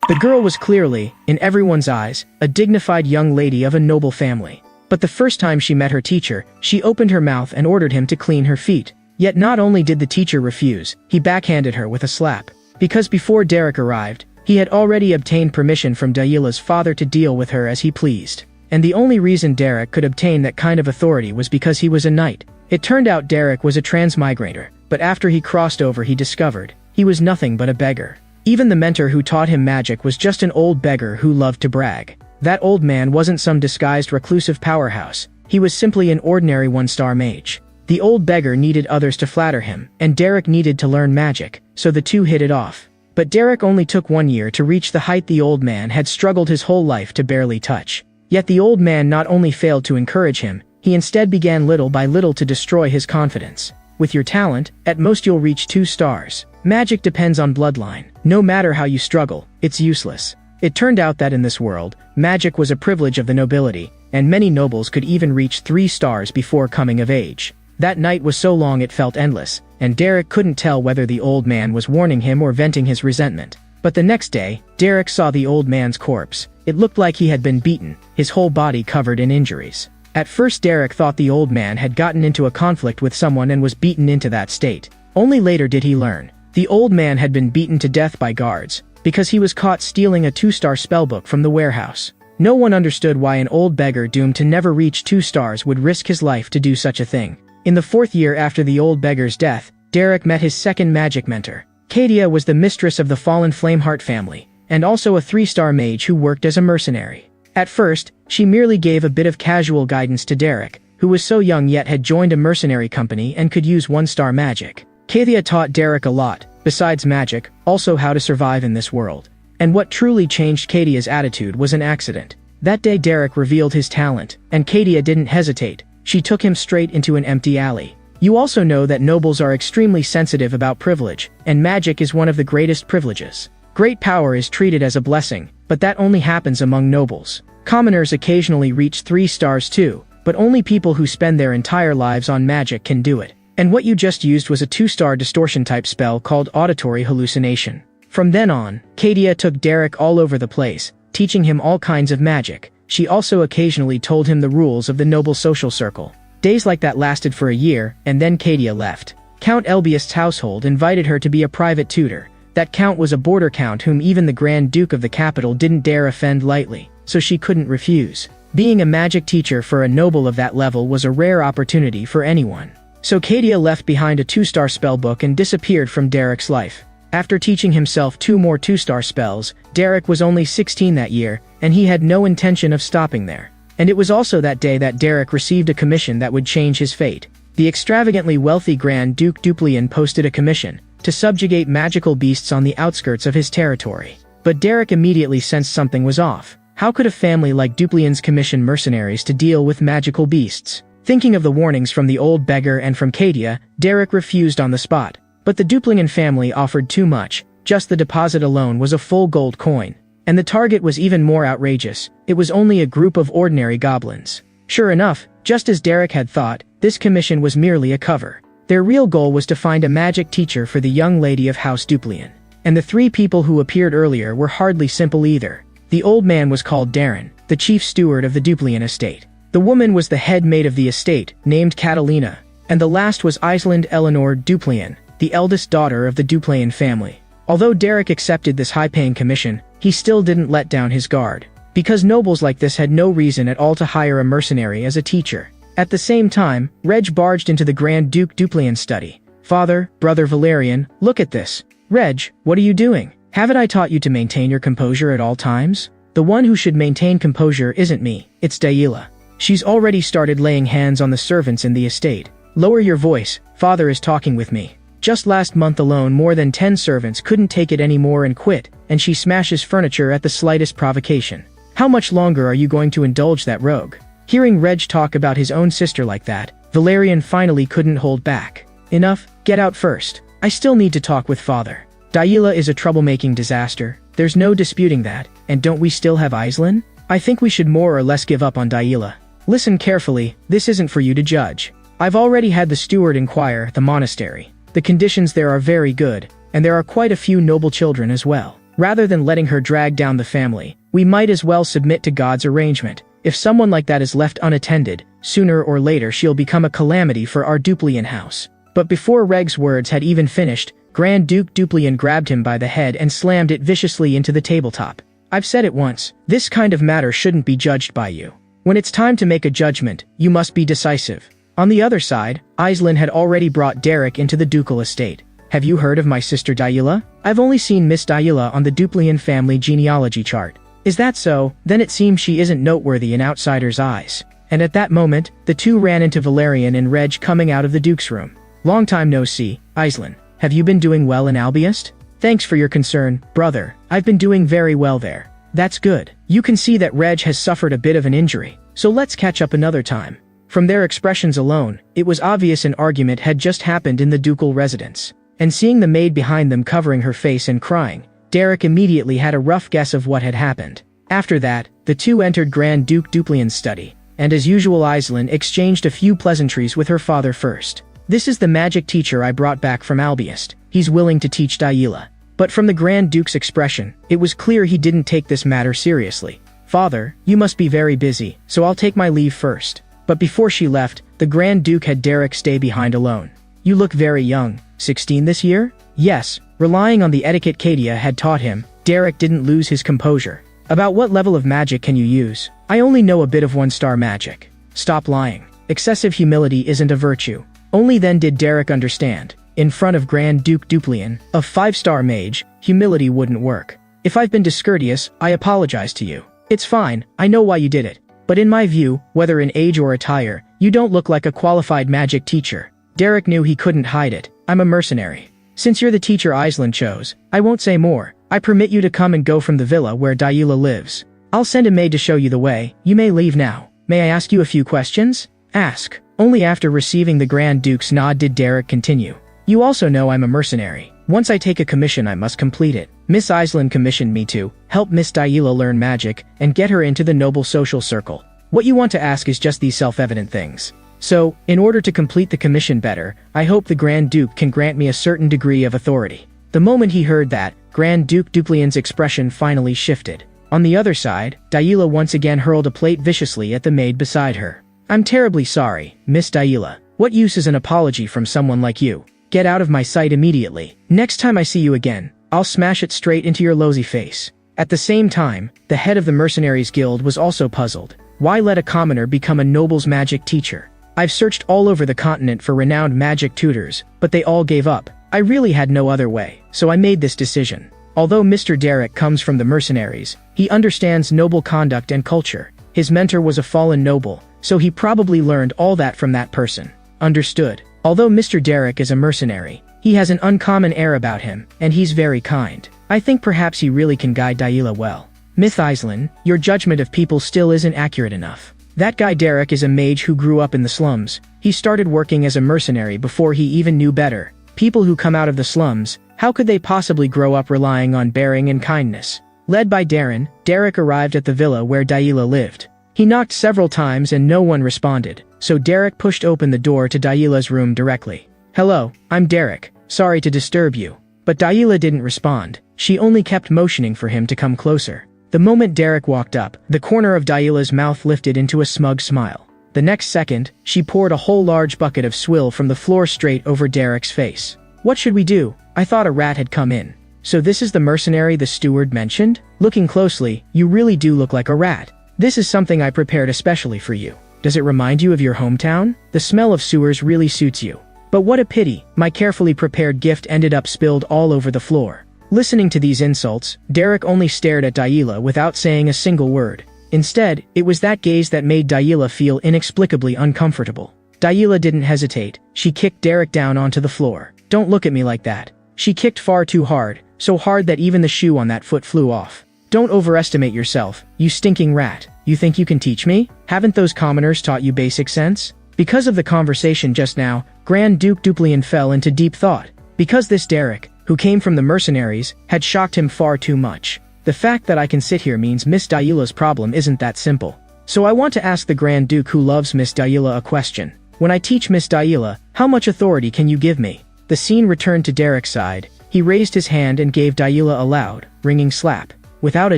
The girl was clearly, in everyone's eyes, a dignified young lady of a noble family. But the first time she met her teacher, she opened her mouth and ordered him to clean her feet. Yet not only did the teacher refuse, he backhanded her with a slap. Because before Derek arrived, he had already obtained permission from Daila's father to deal with her as he pleased. And the only reason Derek could obtain that kind of authority was because he was a knight. It turned out Derek was a transmigrator, but after he crossed over he discovered he was nothing but a beggar. Even the mentor who taught him magic was just an old beggar who loved to brag. That old man wasn't some disguised reclusive powerhouse, he was simply an ordinary one-star mage. The old beggar needed others to flatter him, and Derek needed to learn magic, so the two hit it off. But Derek only took 1 year to reach the height the old man had struggled his whole life to barely touch. Yet the old man not only failed to encourage him, he instead began little by little to destroy his confidence. With your talent, at most you'll reach 2 stars. Magic depends on bloodline. No matter how you struggle, it's useless. It turned out that in this world, magic was a privilege of the nobility, and many nobles could even reach 3 stars before coming of age. That night was so long it felt endless, and Derek couldn't tell whether the old man was warning him or venting his resentment. But the next day, Derek saw the old man's corpse. It looked like he had been beaten, his whole body covered in injuries. At first Derek thought the old man had gotten into a conflict with someone and was beaten into that state. Only later did he learn. The old man had been beaten to death by guards, because he was caught stealing a 2-star spellbook from the warehouse. No one understood why an old beggar doomed to never reach 2 stars would risk his life to do such a thing. In the 4th year after the old beggar's death, Derek met his second magic mentor. Kadia was the mistress of the fallen Flameheart family, and also a 3-star mage who worked as a mercenary. At first, she merely gave a bit of casual guidance to Derek, who was so young yet had joined a mercenary company and could use 1-star magic. Kadia taught Derek a lot, besides magic, also how to survive in this world. And what truly changed Kadia's attitude was an accident. That day Derek revealed his talent, and Kadia didn't hesitate. She took him straight into an empty alley. You also know that nobles are extremely sensitive about privilege, and magic is one of the greatest privileges. Great power is treated as a blessing, but that only happens among nobles. Commoners occasionally reach 3 stars too, but only people who spend their entire lives on magic can do it. And what you just used was a 2-star distortion-type spell called Auditory Hallucination. From then on, Kadia took Derek all over the place, teaching him all kinds of magic. She also occasionally told him the rules of the noble social circle. Days like that lasted for a year, and then Kadia left. Count Elbiast's household invited her to be a private tutor. That count was a border count whom even the Grand Duke of the capital didn't dare offend lightly, so she couldn't refuse. Being a magic teacher for a noble of that level was a rare opportunity for anyone. So Kadia left behind a 2-star spellbook and disappeared from Derek's life. After teaching himself 2 more 2-star spells, Derek was only 16 that year, and he had no intention of stopping there. And it was also that day that Derek received a commission that would change his fate. The extravagantly wealthy Grand Duke Duplian posted a commission to subjugate magical beasts on the outskirts of his territory. But Derek immediately sensed something was off. How could a family like Duplian's commission mercenaries to deal with magical beasts? Thinking of the warnings from the old beggar and from Kadia, Derek refused on the spot. But the Duplian family offered too much. Just the deposit alone was a full gold coin. And the target was even more outrageous. It was only a group of ordinary goblins. Sure enough, just as Derek had thought, this commission was merely a cover. Their real goal was to find a magic teacher for the young lady of House Duplian. And the 3 people who appeared earlier were hardly simple either. The old man was called Darren, the chief steward of the Duplian estate. The woman was the head maid of the estate, named Catalina. And the last was Iceland Eleanor Duplian, the eldest daughter of the Duplian family. Although Derek accepted this high-paying commission, he still didn't let down his guard. Because nobles like this had no reason at all to hire a mercenary as a teacher. At the same time, Reg barged into the Grand Duke Duplian's study. "Father, Brother Valerian, look at this." "Reg, what are you doing? Haven't I taught you to maintain your composure at all times?" "The one who should maintain composure isn't me, it's Daila. She's already started laying hands on the servants in the estate." "Lower your voice, Father is talking with me. Just last month alone more than 10 servants couldn't take it anymore and quit, and she smashes furniture at the slightest provocation. How much longer are you going to indulge that rogue?" Hearing Reg talk about his own sister like that, Valerian finally couldn't hold back. "Enough, get out first. I still need to talk with Father. Daila is a troublemaking disaster, there's no disputing that, and don't we still have Islin? I think we should more or less give up on Daila. Listen carefully, this isn't for you to judge. I've already had the steward inquire at the monastery. The conditions there are very good, and there are quite a few noble children as well. Rather than letting her drag down the family, we might as well submit to God's arrangement. If someone like that is left unattended, sooner or later she'll become a calamity for our Duplian house." But before Reg's words had even finished, Grand Duke Duplian grabbed him by the head and slammed it viciously into the tabletop. "I've said it once, this kind of matter shouldn't be judged by you. When it's time to make a judgment, you must be decisive." On the other side, Aislinn had already brought Derek into the ducal estate. "Have you heard of my sister Daila? I've only seen Miss Daila on the Duplian family genealogy chart." "Is that so? Then it seems she isn't noteworthy in outsiders' eyes." And at that moment, the two ran into Valerian and Reg coming out of the Duke's room. "Long time no see, Aislinn. Have you been doing well in Albiest?" "Thanks for your concern, brother. I've been doing very well there." "That's good. You can see that Reg has suffered a bit of an injury, so let's catch up another time." From their expressions alone, it was obvious an argument had just happened in the ducal residence. And seeing the maid behind them covering her face and crying, Derek immediately had a rough guess of what had happened. After that, the two entered Grand Duke Duplian's study, and as usual Aislinn exchanged a few pleasantries with her father first. "This is the magic teacher I brought back from Albiest. He's willing to teach Daila." But from the Grand Duke's expression, it was clear he didn't take this matter seriously. "Father, you must be very busy, so I'll take my leave first." But before she left, the Grand Duke had Derek stay behind alone. "You look very young. 16 this year?" "Yes." Relying on the etiquette Kadia had taught him, Derek didn't lose his composure. "About what level of magic can you use?" "I only know a bit of one-star magic." "Stop lying. Excessive humility isn't a virtue." Only then did Derek understand. In front of Grand Duke Duplian, a 5-star mage, humility wouldn't work. "If I've been discourteous, I apologize to you." "It's fine, I know why you did it. But in my view, whether in age or attire, you don't look like a qualified magic teacher." Derek knew he couldn't hide it. "I'm a mercenary. Since you're the teacher Aislinn chose, I won't say more. I permit you to come and go from the villa where Daila lives. I'll send a maid to show you the way. You may leave now." "May I ask you a few questions?" "Ask." Only after receiving the Grand Duke's nod did Derek continue. "You also know I'm a mercenary. Once I take a commission I must complete it. Miss Aislinn commissioned me to help Miss Daila learn magic and get her into the noble social circle. What you want to ask is just these self-evident things. So, in order to complete the commission better, I hope the Grand Duke can grant me a certain degree of authority." The moment he heard that, Grand Duke Duplian's expression finally shifted. On the other side, Daila once again hurled a plate viciously at the maid beside her. "I'm terribly sorry, Miss Daila. What use is an apology from someone like you? Get out of my sight immediately. Next time I see you again, I'll smash it straight into your lousy face." At the same time, the head of the Mercenaries Guild was also puzzled. Why let a commoner become a noble's magic teacher? "I've searched all over the continent for renowned magic tutors, but they all gave up. I really had no other way, so I made this decision." Although Mr. Derek comes from the mercenaries, he understands noble conduct and culture. His mentor was a fallen noble, so he probably learned all that from that person. Understood. Although Mr. Derek is a mercenary, he has an uncommon air about him, and he's very kind. I think perhaps he really can guide Daila well. "Miss Aislinn, your judgment of people still isn't accurate enough. That guy Derek is a mage who grew up in the slums. He started working as a mercenary before he even knew better. People who come out of the slums, how could they possibly grow up relying on bearing and kindness?" Led by Darren, Derek arrived at the villa where Daila lived. He knocked several times and no one responded, so Derek pushed open the door to Daila's room directly. "Hello, I'm Derek. Sorry to disturb you." But Daila didn't respond. She only kept motioning for him to come closer. The moment Derek walked up, the corner of Daila's mouth lifted into a smug smile. The next second, she poured a whole large bucket of swill from the floor straight over Derek's face. "What should we do? I thought a rat had come in." "So this is the mercenary the steward mentioned? Looking closely, you really do look like a rat. This is something I prepared especially for you. Does it remind you of your hometown? The smell of sewers really suits you." But what a pity, my carefully prepared gift ended up spilled all over the floor. Listening to these insults, Derek only stared at Daila without saying a single word. Instead, it was that gaze that made Daila feel inexplicably uncomfortable. Daila didn't hesitate. She kicked Derek down onto the floor. "Don't look at me like that." She kicked far too hard, so hard that even the shoe on that foot flew off. "Don't overestimate yourself, you stinking rat. You think you can teach me? Haven't those commoners taught you basic sense?" Because of the conversation just now, Grand Duke Duplian fell into deep thought. Because this Derek, who came from the mercenaries, had shocked him far too much. The fact that I can sit here means Miss Daila's problem isn't that simple. So I want to ask the Grand Duke who loves Miss Daila a question. When I teach Miss Daila, how much authority can you give me? The scene returned to Derek's side. He raised his hand and gave Dayula a loud, ringing slap. Without a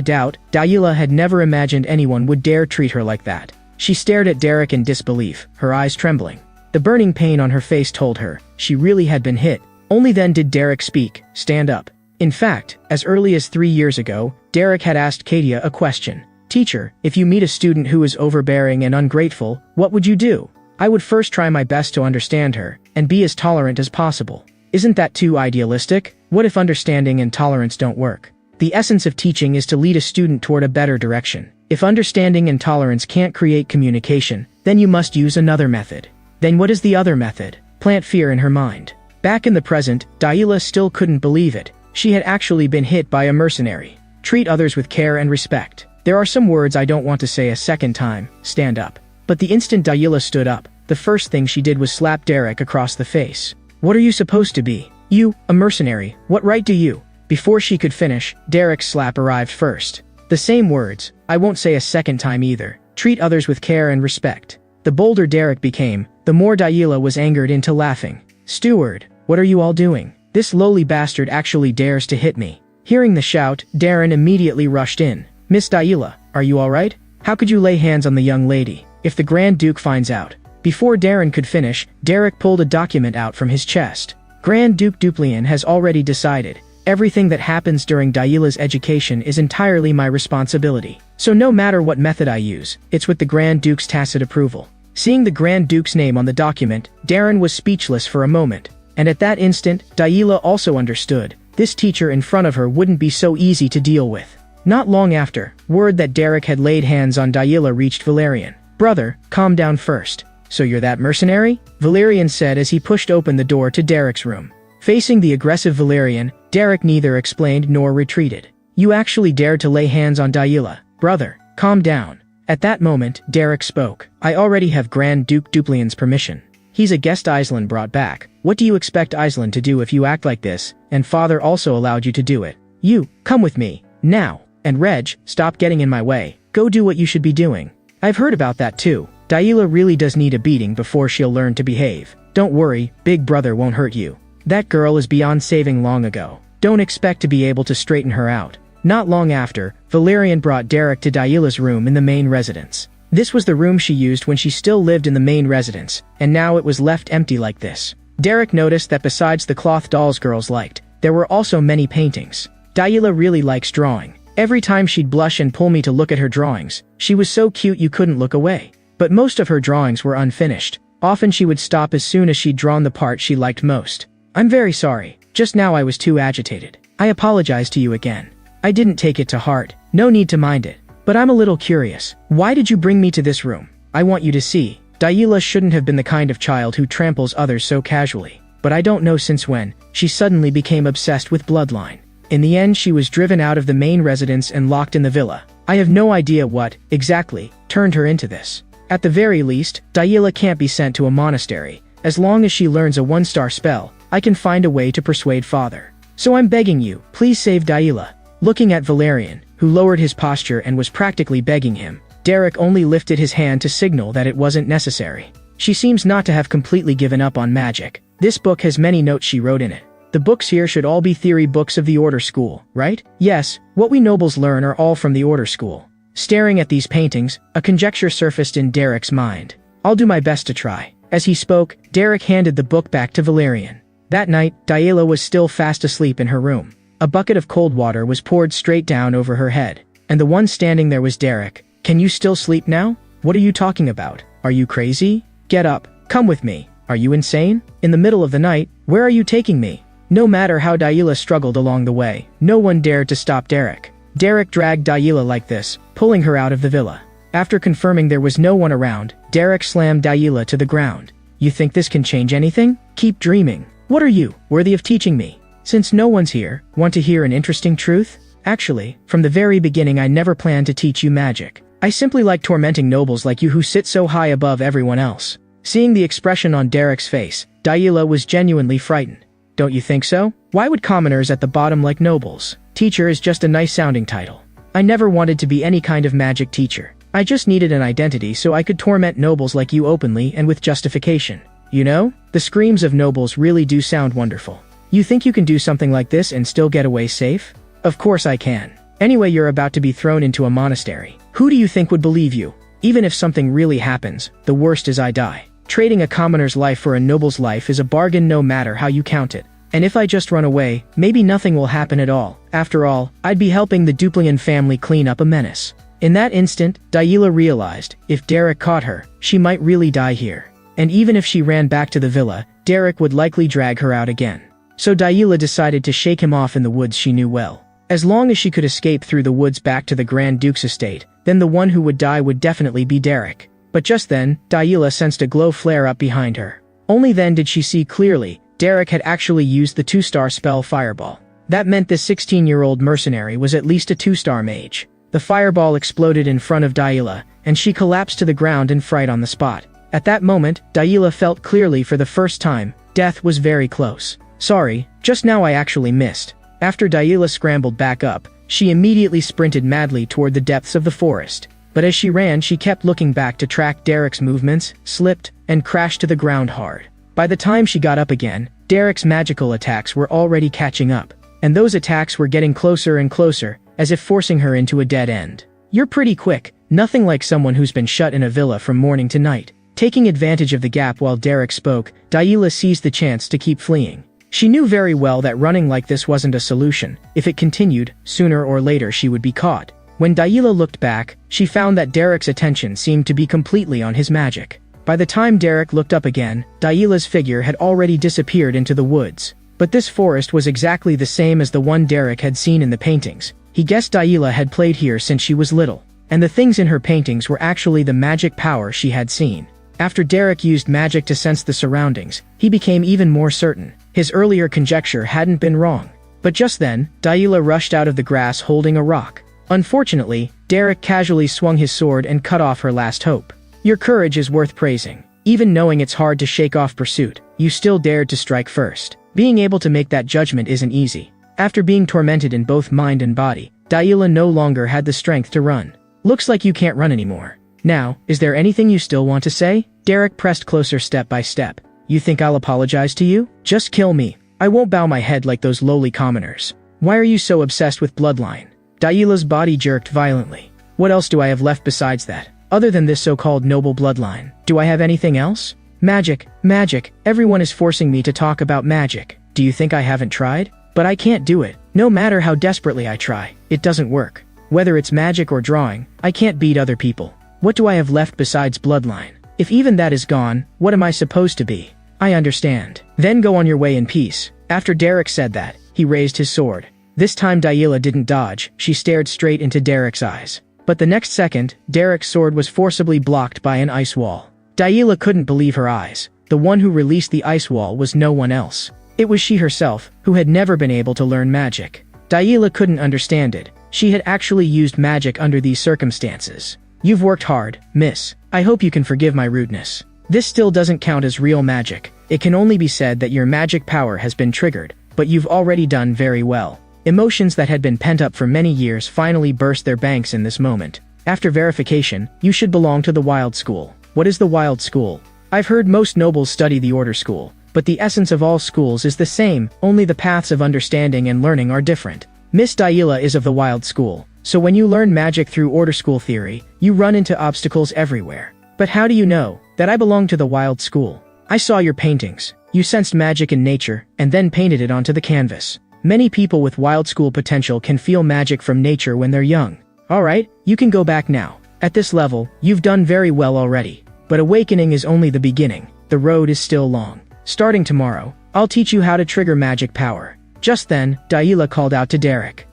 doubt, Dayula had never imagined anyone would dare treat her like that. She stared at Derek in disbelief, her eyes trembling. The burning pain on her face told her she really had been hit. Only then did Derek speak, stand up. In fact, as early as 3 years ago, Derek had asked Katia a question. Teacher, if you meet a student who is overbearing and ungrateful, what would you do? I would first try my best to understand her, and be as tolerant as possible. Isn't that too idealistic? What if understanding and tolerance don't work? The essence of teaching is to lead a student toward a better direction. If understanding and tolerance can't create communication, then you must use another method. Then what is the other method? Plant fear in her mind. Back in the present, Dayula still couldn't believe it. She had actually been hit by a mercenary. Treat others with care and respect. There are some words I don't want to say a second time. Stand up. But the instant Dayula stood up, the first thing she did was slap Derek across the face. What are you supposed to be? You, a mercenary, what right do you? Before she could finish, Derek's slap arrived first. The same words, I won't say a second time either. Treat others with care and respect. The bolder Derek became, the more Dayula was angered into laughing. Steward, what are you all doing? This lowly bastard actually dares to hit me. Hearing the shout, Darren immediately rushed in. Miss Dayula, are you alright? How could you lay hands on the young lady? If the Grand Duke finds out. Before Darren could finish, Derek pulled a document out from his chest. Grand Duke Duplian has already decided. Everything that happens during Dayula's education is entirely my responsibility. So no matter what method I use, it's with the Grand Duke's tacit approval. Seeing the Grand Duke's name on the document, Darren was speechless for a moment. And at that instant, Dayula also understood. This teacher in front of her wouldn't be so easy to deal with. Not long after, word that Derek had laid hands on Dayula reached Valerian. Brother, calm down first. So you're that mercenary? Valerian said as he pushed open the door to Derek's room. Facing the aggressive Valerian, Derek neither explained nor retreated. You actually dared to lay hands on Dayula. Brother, calm down. At that moment, Derek spoke. I already have Grand Duke Duplian's permission. He's a guest Island brought back. What do you expect Island to do if you act like this? And father also allowed you to do it. You, come with me. Now. And Reg, stop getting in my way. Go do what you should be doing. I've heard about that too. Dayula really does need a beating before she'll learn to behave. Don't worry, big brother won't hurt you. That girl is beyond saving long ago. Don't expect to be able to straighten her out. Not long after, Valerian brought Derek to Dayula's room in the main residence. This was the room she used when she still lived in the main residence, and now it was left empty like this. Derek noticed that besides the cloth dolls girls liked, there were also many paintings. Dayula really likes drawing. Every time she'd blush and pull me to look at her drawings. She was so cute you couldn't look away. But most of her drawings were unfinished. Often she would stop as soon as she'd drawn the part she liked most. I'm very sorry. Just now I was too agitated. I apologize to you again. I didn't take it to heart. No need to mind it. But I'm a little curious. Why did you bring me to this room? I want you to see. Dayula shouldn't have been the kind of child who tramples others so casually. But I don't know since when, she suddenly became obsessed with bloodline. In the end she was driven out of the main residence and locked in the villa. I have no idea what, exactly, turned her into this. At the very least, Dayula can't be sent to a monastery. As long as she learns a 1-star spell, I can find a way to persuade father. So I'm begging you, please save Dayula. Looking at Valerian, who lowered his posture and was practically begging him, Derek only lifted his hand to signal that it wasn't necessary. She seems not to have completely given up on magic. This book has many notes she wrote in it. The books here should all be theory books of the Order School, right? Yes, what we nobles learn are all from the Order School. Staring at these paintings, a conjecture surfaced in Derek's mind. I'll do my best to try. As he spoke, Derek handed the book back to Valerian. That night, Dayula was still fast asleep in her room. A bucket of cold water was poured straight down over her head. And the one standing there was Derek. Can you still sleep now? What are you talking about? Are you crazy? Get up. Come with me. Are you insane? In the middle of the night, where are you taking me? No matter how Dayula struggled along the way, no one dared to stop Derek. Derek dragged Dayula like this, pulling her out of the villa. After confirming there was no one around, Derek slammed Dayula to the ground. You think this can change anything? Keep dreaming. What are you, worthy of teaching me? Since no one's here, want to hear an interesting truth? Actually, from the very beginning I never planned to teach you magic. I simply like tormenting nobles like you who sit so high above everyone else. Seeing the expression on Derek's face, Dayula was genuinely frightened. Don't you think so? Why would commoners at the bottom like nobles? Teacher is just a nice sounding title. I never wanted to be any kind of magic teacher. I just needed an identity so I could torment nobles like you openly and with justification. You know, the screams of nobles really do sound wonderful. You think you can do something like this and still get away safe? Of course I can. Anyway, you're about to be thrown into a monastery. Who do you think would believe you? Even if something really happens, the worst is I die. Trading a commoner's life for a noble's life is a bargain no matter how you count it. And if I just run away, maybe nothing will happen at all. After all, I'd be helping the Duplian family clean up a menace. In that instant, Daila realized, if Derek caught her, she might really die here. And even if she ran back to the villa, Derek would likely drag her out again. So Daila decided to shake him off in the woods she knew well. As long as she could escape through the woods back to the Grand Duke's estate, then the one who would die would definitely be Derek. But just then, Daila sensed a glow flare up behind her. Only then did she see clearly, Derek had actually used the 2-star spell Fireball. That meant this 16-year-old mercenary was at least a 2-star mage. The fireball exploded in front of Daila, and she collapsed to the ground in fright on the spot. At that moment, Daila felt clearly for the first time, death was very close. Sorry, just now I actually missed. After Daila scrambled back up, she immediately sprinted madly toward the depths of the forest. But as she ran, she kept looking back to track Derek's movements, slipped, and crashed to the ground hard. By the time she got up again, Derek's magical attacks were already catching up. And those attacks were getting closer and closer, as if forcing her into a dead end. You're pretty quick, nothing like someone who's been shut in a villa from morning to night. Taking advantage of the gap while Derek spoke, Daila seized the chance to keep fleeing. She knew very well that running like this wasn't a solution. If it continued, sooner or later she would be caught. When Daila looked back, she found that Derek's attention seemed to be completely on his magic. By the time Derek looked up again, Daila's figure had already disappeared into the woods. But this forest was exactly the same as the one Derek had seen in the paintings. He guessed Daila had played here since she was little. And the things in her paintings were actually the magic power she had seen. After Derek used magic to sense the surroundings, he became even more certain. His earlier conjecture hadn't been wrong. But just then, Daila rushed out of the grass holding a rock. Unfortunately, Derek casually swung his sword and cut off her last hope. Your courage is worth praising. Even knowing it's hard to shake off pursuit, you still dared to strike first. Being able to make that judgment isn't easy. After being tormented in both mind and body, Daila no longer had the strength to run. Looks like you can't run anymore. Now, is there anything you still want to say? Derek pressed closer step by step. You think I'll apologize to you? Just kill me. I won't bow my head like those lowly commoners. Why are you so obsessed with bloodline? Daila's body jerked violently. What else do I have left besides that? Other than this so-called noble bloodline, do I have anything else? Magic, magic, everyone is forcing me to talk about magic. Do you think I haven't tried? But I can't do it. No matter how desperately I try, it doesn't work. Whether it's magic or drawing, I can't beat other people. What do I have left besides bloodline? If even that is gone, what am I supposed to be? I understand. Then go on your way in peace. After Derek said that, he raised his sword. This time Daila didn't dodge, she stared straight into Derek's eyes. But the next second, Derek's sword was forcibly blocked by an ice wall. Daila couldn't believe her eyes. The one who released the ice wall was no one else. It was she herself, who had never been able to learn magic. Daila couldn't understand it. She had actually used magic under these circumstances. You've worked hard, miss. I hope you can forgive my rudeness. This still doesn't count as real magic. It can only be said that your magic power has been triggered, but you've already done very well. Emotions that had been pent up for many years finally burst their banks in this moment. After verification, you should belong to the Wild School. What is the Wild School? I've heard most nobles study the Order School, but the essence of all schools is the same, only the paths of understanding and learning are different. Miss Daila is of the Wild School, so when you learn magic through Order School theory, you run into obstacles everywhere. But how do you know that I belong to the Wild School? I saw your paintings. You sensed magic in nature, and then painted it onto the canvas. Many people with Wild School potential can feel magic from nature when they're young. Alright, you can go back now. At this level, you've done very well already. But awakening is only the beginning. The road is still long. Starting tomorrow, I'll teach you how to trigger magic power. Just then, Daila called out to Derek.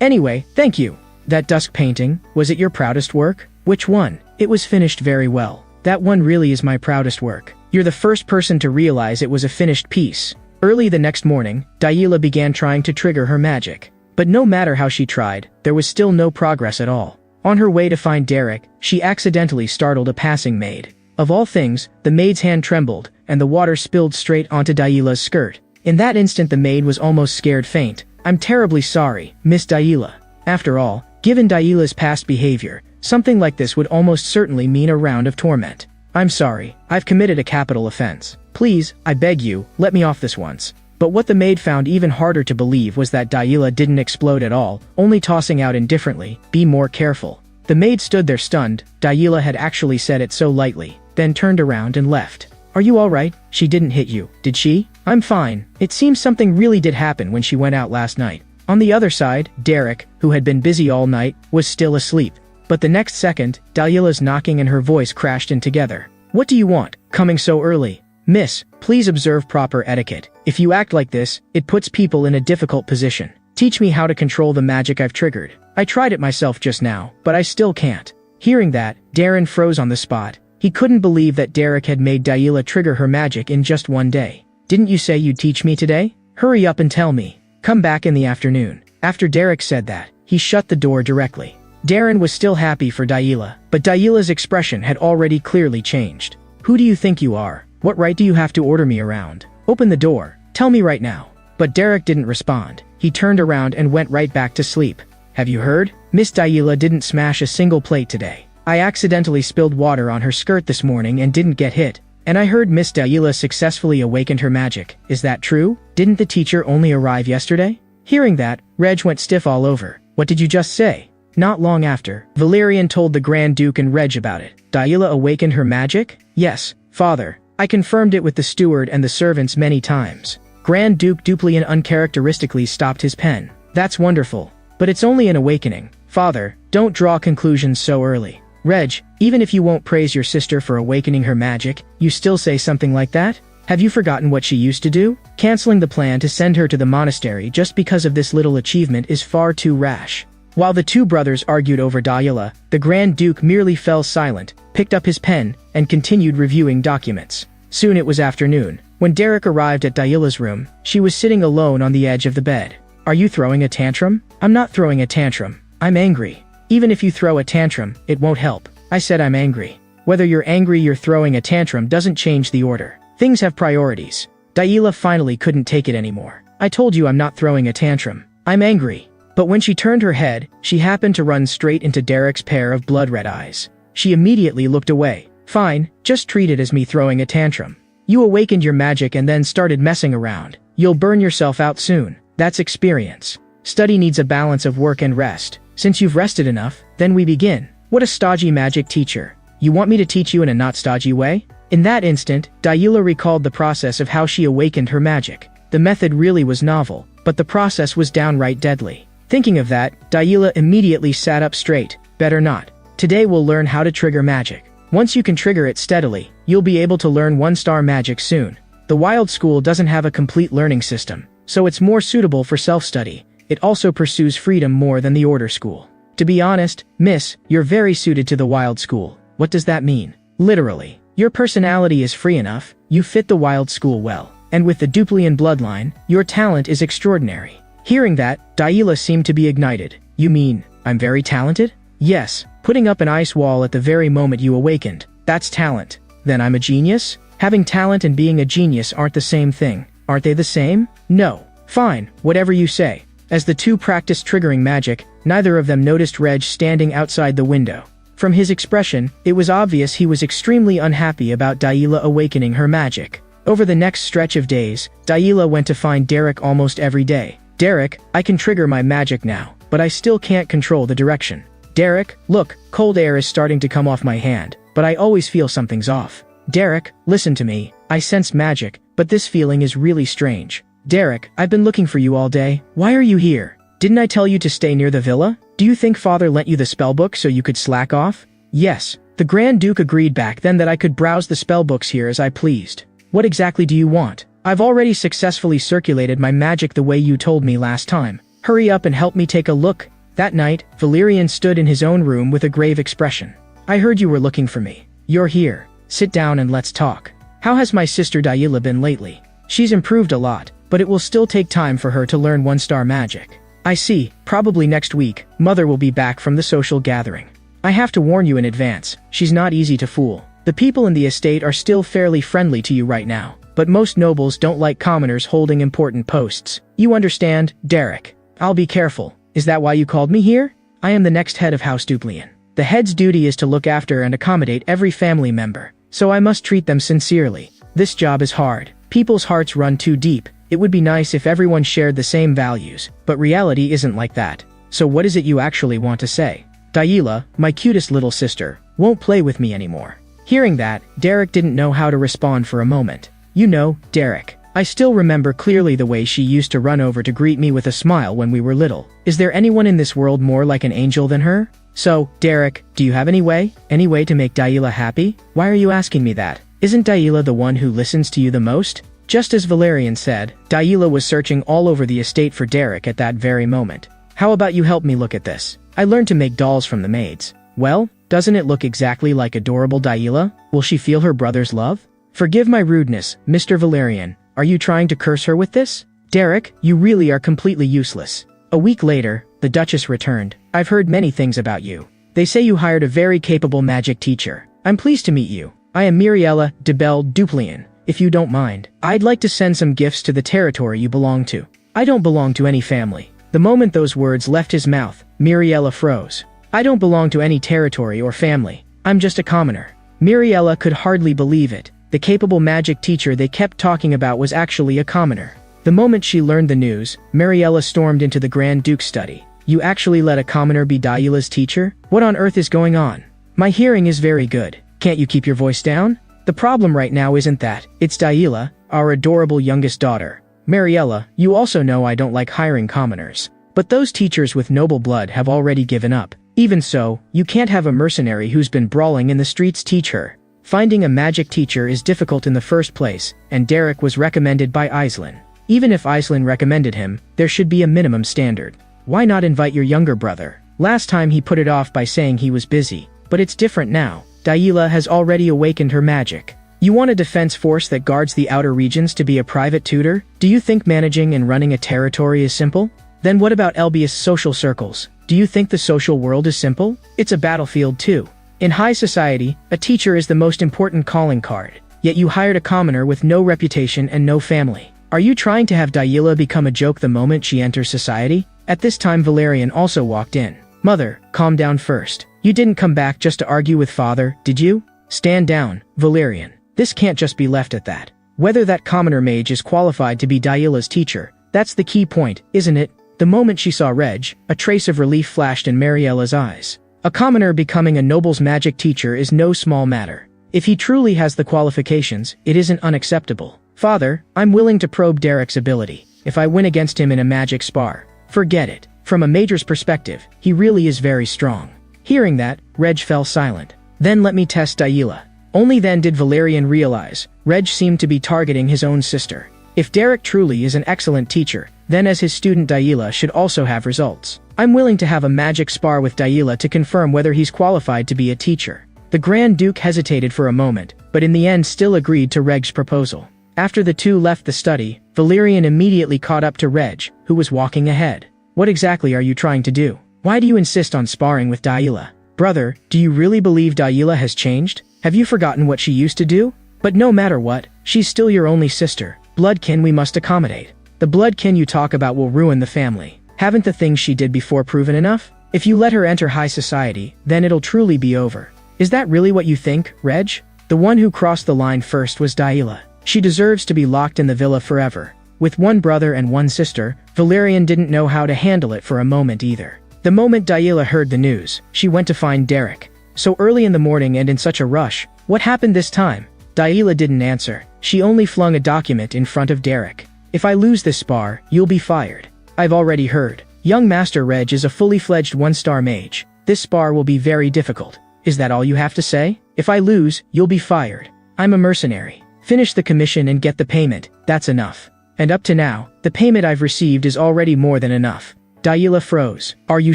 Anyway, thank you. That dusk painting, was it your proudest work? Which one? It was finished very well. That one really is my proudest work. You're the first person to realize it was a finished piece. Early the next morning, Daila began trying to trigger her magic. But no matter how she tried, there was still no progress at all. On her way to find Derek, she accidentally startled a passing maid. Of all things, the maid's hand trembled, and the water spilled straight onto Daila's skirt. In that instant the maid was almost scared faint. I'm terribly sorry, Miss Daila. After all, given Daila's past behavior, something like this would almost certainly mean a round of torment. I'm sorry, I've committed a capital offense. Please, I beg you, let me off this once. But what the maid found even harder to believe was that Daila didn't explode at all, only tossing out indifferently, "Be more careful." The maid stood there stunned. Daila had actually said it so lightly, then turned around and left. "Are you alright? She didn't hit you, did she?" "I'm fine. It seems something really did happen when she went out last night." On the other side, Derek, who had been busy all night, was still asleep. But the next second, Dalila's knocking and her voice crashed in together. "What do you want, coming so early?" "Miss, please observe proper etiquette. If you act like this, it puts people in a difficult position. Teach me how to control the magic I've triggered. I tried it myself just now, but I still can't." Hearing that, Darren froze on the spot. He couldn't believe that Derek had made Daila trigger her magic in just one day. "Didn't you say you'd teach me today? Hurry up and tell me. Come back in the afternoon." After Derek said that, he shut the door directly. Darren was still happy for Daila, but Daila's expression had already clearly changed. "Who do you think you are? What right do you have to order me around? Open the door. Tell me right now." But Derek didn't respond. He turned around and went right back to sleep. "Have you heard? Miss Daila didn't smash a single plate today. I accidentally spilled water on her skirt this morning and didn't get hit. And I heard Miss Daila successfully awakened her magic. Is that true? Didn't the teacher only arrive yesterday?" Hearing that, Reg went stiff all over. "What did you just say?" Not long after, Valerian told the Grand Duke and Reg about it. "Daila awakened her magic?" "Yes, father. I confirmed it with the steward and the servants many times." Grand Duke Duplian uncharacteristically stopped his pen. "That's wonderful. But it's only an awakening. Father, don't draw conclusions so early." "Reg, even if you won't praise your sister for awakening her magic, you still say something like that? Have you forgotten what she used to do? Canceling the plan to send her to the monastery just because of this little achievement is far too rash." While the two brothers argued over Daila, the Grand Duke merely fell silent, picked up his pen, and continued reviewing documents. Soon it was afternoon. When Derek arrived at Daila's room, she was sitting alone on the edge of the bed. "Are you throwing a tantrum?" "I'm not throwing a tantrum. I'm angry." "Even if you throw a tantrum, it won't help. I said I'm angry." "Whether you're angry or throwing a tantrum doesn't change the order. Things have priorities." Daila finally couldn't take it anymore. "I told you I'm not throwing a tantrum. I'm angry." But when she turned her head, she happened to run straight into Derek's pair of blood-red eyes. She immediately looked away. "Fine, just treat it as me throwing a tantrum. You awakened your magic and then started messing around. You'll burn yourself out soon. That's experience. Study needs a balance of work and rest. Since you've rested enough, then we begin." What a stodgy magic teacher. "You want me to teach you in a not stodgy way?" In that instant, Daila recalled the process of how she awakened her magic. The method really was novel, but the process was downright deadly. Thinking of that, Daila immediately sat up straight. "Better not. Today we'll learn how to trigger magic. Once you can trigger it steadily, you'll be able to learn one-star magic soon." The Wild School doesn't have a complete learning system, so it's more suitable for self-study. It also pursues freedom more than the Order School. "To be honest, miss, you're very suited to the Wild School." "What does that mean?" "Literally. Your personality is free enough, you fit the Wild School well. And with the Duplian bloodline, your talent is extraordinary." Hearing that, Daila seemed to be ignited. "You mean, I'm very talented?" "Yes, putting up an ice wall at the very moment you awakened. That's talent. Then I'm a genius?" "Having talent and being a genius aren't the same thing. Aren't they the same?" "No." "Fine, whatever you say." As the two practiced triggering magic, neither of them noticed Reg standing outside the window. From his expression, it was obvious he was extremely unhappy about Daila awakening her magic. Over the next stretch of days, Daila went to find Derek almost every day. "Derek, I can trigger my magic now, but I still can't control the direction." "Derek, look, cold air is starting to come off my hand, but I always feel something's off." "Derek, listen to me. I sense magic, but this feeling is really strange." "Derek, I've been looking for you all day. Why are you here? Didn't I tell you to stay near the villa? Do you think Father lent you the spellbook so you could slack off?" "Yes." The Grand Duke agreed back then that I could browse the spellbooks here as I pleased. "What exactly do you want?" "I've already successfully circulated my magic the way you told me last time. Hurry up and help me take a look." That night, Valerian stood in his own room with a grave expression. "I heard you were looking for me. You're here. Sit down and let's talk. How has my sister Daila been lately?" "She's improved a lot, but it will still take time for her to learn one-star magic." "I see. Probably next week, Mother will be back from the social gathering. I have to warn you in advance, she's not easy to fool. The people in the estate are still fairly friendly to you right now, but most nobles don't like commoners holding important posts. You understand, Derek? I'll be careful. Is that why you called me here? I am the next head of House Duplian. The head's duty is to look after and accommodate every family member, so I must treat them sincerely. This job is hard. People's hearts run too deep, It would be nice if everyone shared the same values, but reality isn't like that. So what is it you actually want to say? Daila, my cutest little sister, won't play with me anymore. Hearing that, Derek didn't know how to respond for a moment. You know, Derek, I still remember clearly the way she used to run over to greet me with a smile when we were little. Is there anyone in this world more like an angel than her? So, Derek, do you have any way to make Daila happy? Why are you asking me that? Isn't Daila the one who listens to you the most? Just as Valerian said, Daila was searching all over the estate for Derek at that very moment. How about you help me look at this? I learned to make dolls from the maids. Well, doesn't it look exactly like adorable Daila? Will she feel her brother's love? Forgive my rudeness, Mr. Valerian. Are you trying to curse her with this? Derek, you really are completely useless. A week later, the Duchess returned. I've heard many things about you. They say you hired a very capable magic teacher. I'm pleased to meet you. I am Miriella de Belle Duplian. If you don't mind, I'd like to send some gifts to the territory you belong to. I don't belong to any family. The moment those words left his mouth, Miriella froze. I don't belong to any territory or family. I'm just a commoner. Miriella could hardly believe it. The capable magic teacher they kept talking about was actually a commoner. The moment she learned the news, Miriella stormed into the Grand Duke's study. You actually let a commoner be Daila's teacher? What on earth is going on? My hearing is very good. Can't you keep your voice down? The problem right now isn't that. It's Daila, our adorable youngest daughter. Miriella, you also know I don't like hiring commoners. But those teachers with noble blood have already given up. Even so, you can't have a mercenary who's been brawling in the streets teach her. Finding a magic teacher is difficult in the first place, and Derek was recommended by Aislinn. Even if Aislinn recommended him, there should be a minimum standard. Why not invite your younger brother? Last time he put it off by saying he was busy, but it's different now. Daila has already awakened her magic. You want a defense force that guards the outer regions to be a private tutor? Do you think managing and running a territory is simple? Then what about Elbius social circles? Do you think the social world is simple? It's a battlefield too. In high society, a teacher is the most important calling card. Yet you hired a commoner with no reputation and no family. Are you trying to have Daila become a joke the moment she enters society? At this time Valerian also walked in. Mother, calm down first. You didn't come back just to argue with father, did you? Stand down, Valerian. This can't just be left at that. Whether that commoner mage is qualified to be Daila's teacher, that's the key point, isn't it? The moment she saw Reg, a trace of relief flashed in Mariella's eyes. A commoner becoming a noble's magic teacher is no small matter. If he truly has the qualifications, it isn't unacceptable. Father, I'm willing to probe Derek's ability. If I win against him in a magic spar, forget it. From a mage's perspective, he really is very strong. Hearing that, Reg fell silent. Then let me test Daila. Only then did Valerian realize, Reg seemed to be targeting his own sister. If Derek truly is an excellent teacher, then as his student Daila should also have results. I'm willing to have a magic spar with Daila to confirm whether he's qualified to be a teacher. The Grand Duke hesitated for a moment, but in the end still agreed to Reg's proposal. After the two left the study, Valerian immediately caught up to Reg, who was walking ahead. What exactly are you trying to do? Why do you insist on sparring with Daila? Brother, do you really believe Daila has changed? Have you forgotten what she used to do? But no matter what, she's still your only sister. Bloodkin we must accommodate. The bloodkin you talk about will ruin the family. Haven't the things she did before proven enough? If you let her enter high society, then it'll truly be over. Is that really what you think, Reg? The one who crossed the line first was Daila. She deserves to be locked in the villa forever. With one brother and one sister, Valerian didn't know how to handle it for a moment either. The moment Daila heard the news, she went to find Derek. So early in the morning and in such a rush, what happened this time? Daila didn't answer. She only flung a document in front of Derek. If I lose this spar, you'll be fired. I've already heard. Young Master Reg is a fully fledged one-star mage. This spar will be very difficult. Is that all you have to say? If I lose, you'll be fired. I'm a mercenary. Finish the commission and get the payment. That's enough. And up to now, the payment I've received is already more than enough. Daila froze. Are you